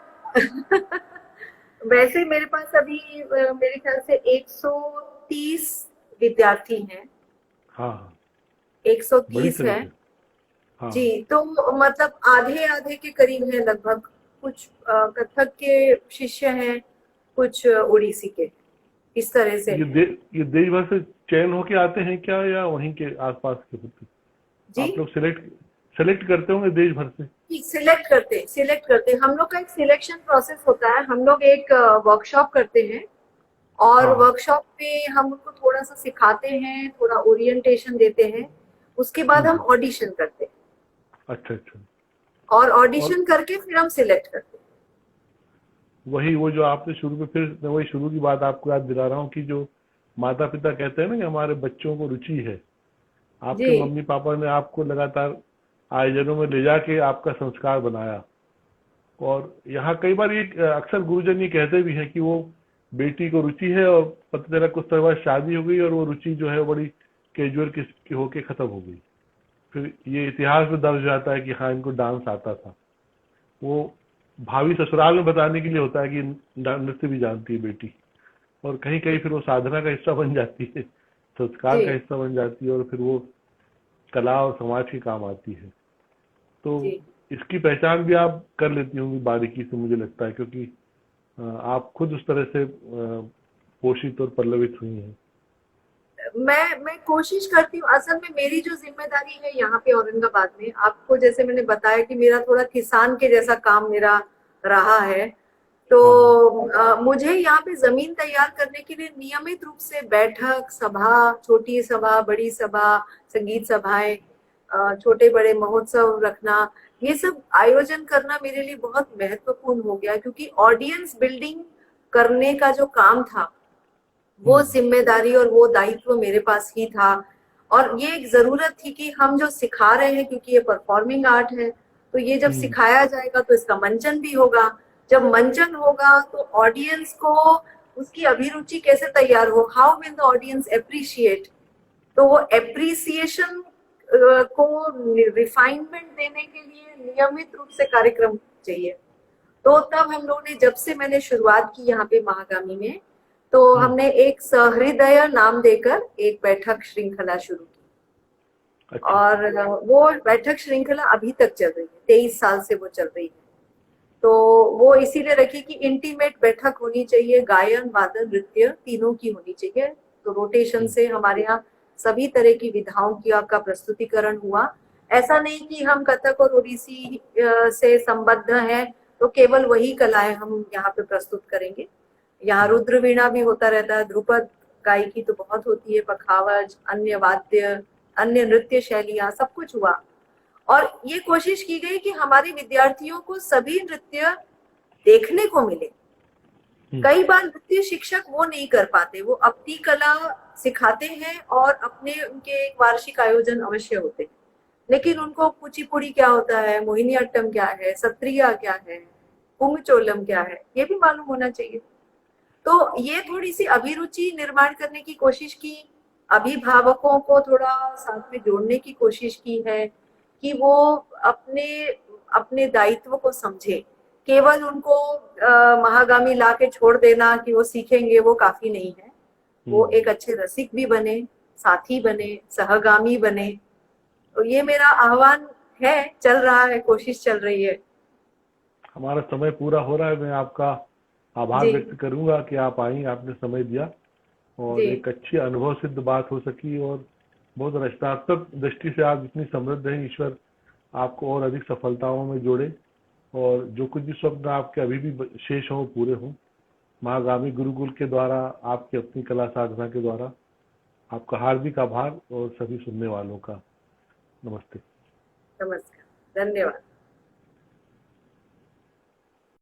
वैसे मेरे पास अभी मेरे ख्याल से 130 विद्यार्थी हैं। 130 है। जी, तो मतलब आधे आधे के करीब है लगभग। कुछ कथक के शिष्य हैं कुछ ओडिसी के, इस तरह से। ये देश भर से चयन होके आते हैं क्या, या वहीं के आसपास के होते? जी, आप लोग सेलेक्ट करते होंगे देश भर से? सिलेक्ट करते हम लोग का एक सिलेक्शन प्रोसेस होता है। हम लोग एक वर्कशॉप करते हैं और हाँ। वर्कशॉप में हम उनको थोड़ा सा सिखाते हैं, थोड़ा ओरिएंटेशन देते हैं, उसके बाद हम ऑडिशन करते हैं अच्छा अच्छा। और और ऑडिशन करके फिर हम सिलेक्ट करते हैं। वही वो जो आपने शुरू में, फिर मैं वही शुरू की बात आपको याद दिला रहा हूँ कि जो माता पिता कहते हैं ना कि हमारे बच्चों को रुचि है, आपके जी मम्मी पापा ने आपको लगातार आयोजनों में ले जाके आपका संस्कार बनाया। और यहाँ कई बार ये अक्सर गुरुजन ये कहते भी हैं कि वो बेटी को रुचि है और पता चला कुछ समय बाद शादी हो गई और वो रुचि जो है बड़ी कैजुअल की होके खत्म हो गई। फिर ये इतिहास में दर्ज जाता है कि हाँ इनको डांस आता था। वो भावी ससुराल में बताने के लिए होता है कि नृत्य भी जानती है बेटी, और कहीं कहीं फिर वो साधना का हिस्सा बन जाती है, संस्कार का जी हिस्सा बन जाती है, और फिर वो कला और समाज के काम आती है। तो जी इसकी पहचान भी आप कर लेती होंगी बारीकी से, मुझे लगता है, क्योंकि आप खुद उस तरह से पोषित और पल्लवित हुई हैं। मैं कोशिश करती हूँ। असल में मेरी जो जिम्मेदारी है यहाँ पे औरंगाबाद में, आपको जैसे मैंने बताया कि मेरा थोड़ा किसान के जैसा काम मेरा रहा है, तो मुझे यहाँ पे जमीन तैयार करने के लिए नियमित रूप से बैठक, सभा, छोटी सभा, बड़ी सभा, संगीत सभाएं, छोटे बड़े महोत्सव रखना, ये सब आयोजन करना मेरे लिए बहुत महत्वपूर्ण हो गया, क्योंकि ऑडियंस बिल्डिंग करने का जो काम था वो जिम्मेदारी और वो दायित्व मेरे पास ही था। और ये एक जरूरत थी कि हम जो सिखा रहे हैं, क्योंकि ये परफॉर्मिंग आर्ट है, तो ये जब सिखाया जाएगा तो इसका मंचन भी होगा। जब मंचन होगा तो ऑडियंस को उसकी अभिरुचि कैसे तैयार हो, how will the audience appreciate, तो वो एप्रिसिएशन को रिफाइनमेंट देने के लिए नियमित रूप से कार्यक्रम चाहिए। तो तब हम लोगों ने, जब से मैंने शुरुआत की यहाँ पे महागामी में, तो हमने एक सहृदय नाम देकर एक बैठक श्रृंखला शुरू की। अच्छा। और वो बैठक श्रृंखला अभी तक चल रही है, 23 साल से वो चल रही है। तो वो इसीलिए रखी कि इंटीमेट बैठक होनी चाहिए, गायन वादन नृत्य तीनों की होनी चाहिए। तो रोटेशन से हमारे यहाँ सभी तरह की विधाओं की आपका प्रस्तुतिकरण हुआ। ऐसा नहीं कि हम कथक और ओडिसी से संबद्ध हैं तो केवल वही कलाएं हम यहाँ पे प्रस्तुत करेंगे। यहाँ रुद्र वीणा भी होता रहता है, ध्रुपद गायकी तो बहुत होती है, पखावज, अन्य वाद्य, अन्य नृत्य शैलियां, सब कुछ हुआ। और ये कोशिश की गई कि हमारे विद्यार्थियों को सभी नृत्य देखने को मिले। कई बार नृत्य शिक्षक वो नहीं कर पाते, वो अपनी कला सिखाते हैं और अपने उनके एक वार्षिक आयोजन अवश्य होते हैं, लेकिन उनको कुचिपुड़ी क्या होता है, मोहिनीअट्टम क्या है, सत्रिया क्या है, पुंगचोलम क्या है, ये भी मालूम होना चाहिए। तो ये थोड़ी सी अभिरुचि निर्माण करने की कोशिश की, अभिभावकों को थोड़ा साथ में जोड़ने की कोशिश की है कि वो अपने अपने दायित्व को समझे। केवल उनको महागामी ला के छोड़ देना कि वो सीखेंगे, वो काफी नहीं है। वो एक अच्छे रसिक भी बने, साथी बने, सहगामी बने। तो ये मेरा आह्वान है, चल रहा है, कोशिश चल रही है। हमारा समय पूरा हो रहा है। मैं आपका आभार व्यक्त करूंगा कि आप आई, आपने समय दिया, और एक अच्छी अनुभव सिद्ध बात हो सकी, और बहुत रचनात्मक दृष्टि से आप इतनी समृद्ध हैं। ईश्वर आपको और अधिक सफलताओं में जोड़े, और जो कुछ भी स्वप्न आपके अभी भी शेष हों पूरे हों। महागामी गुरुकुल के द्वारा, आपकी अपनी कला साधना के द्वारा आपका हार्दिक आभार, और सभी सुनने वालों का नमस्ते। नमस्कार, धन्यवाद।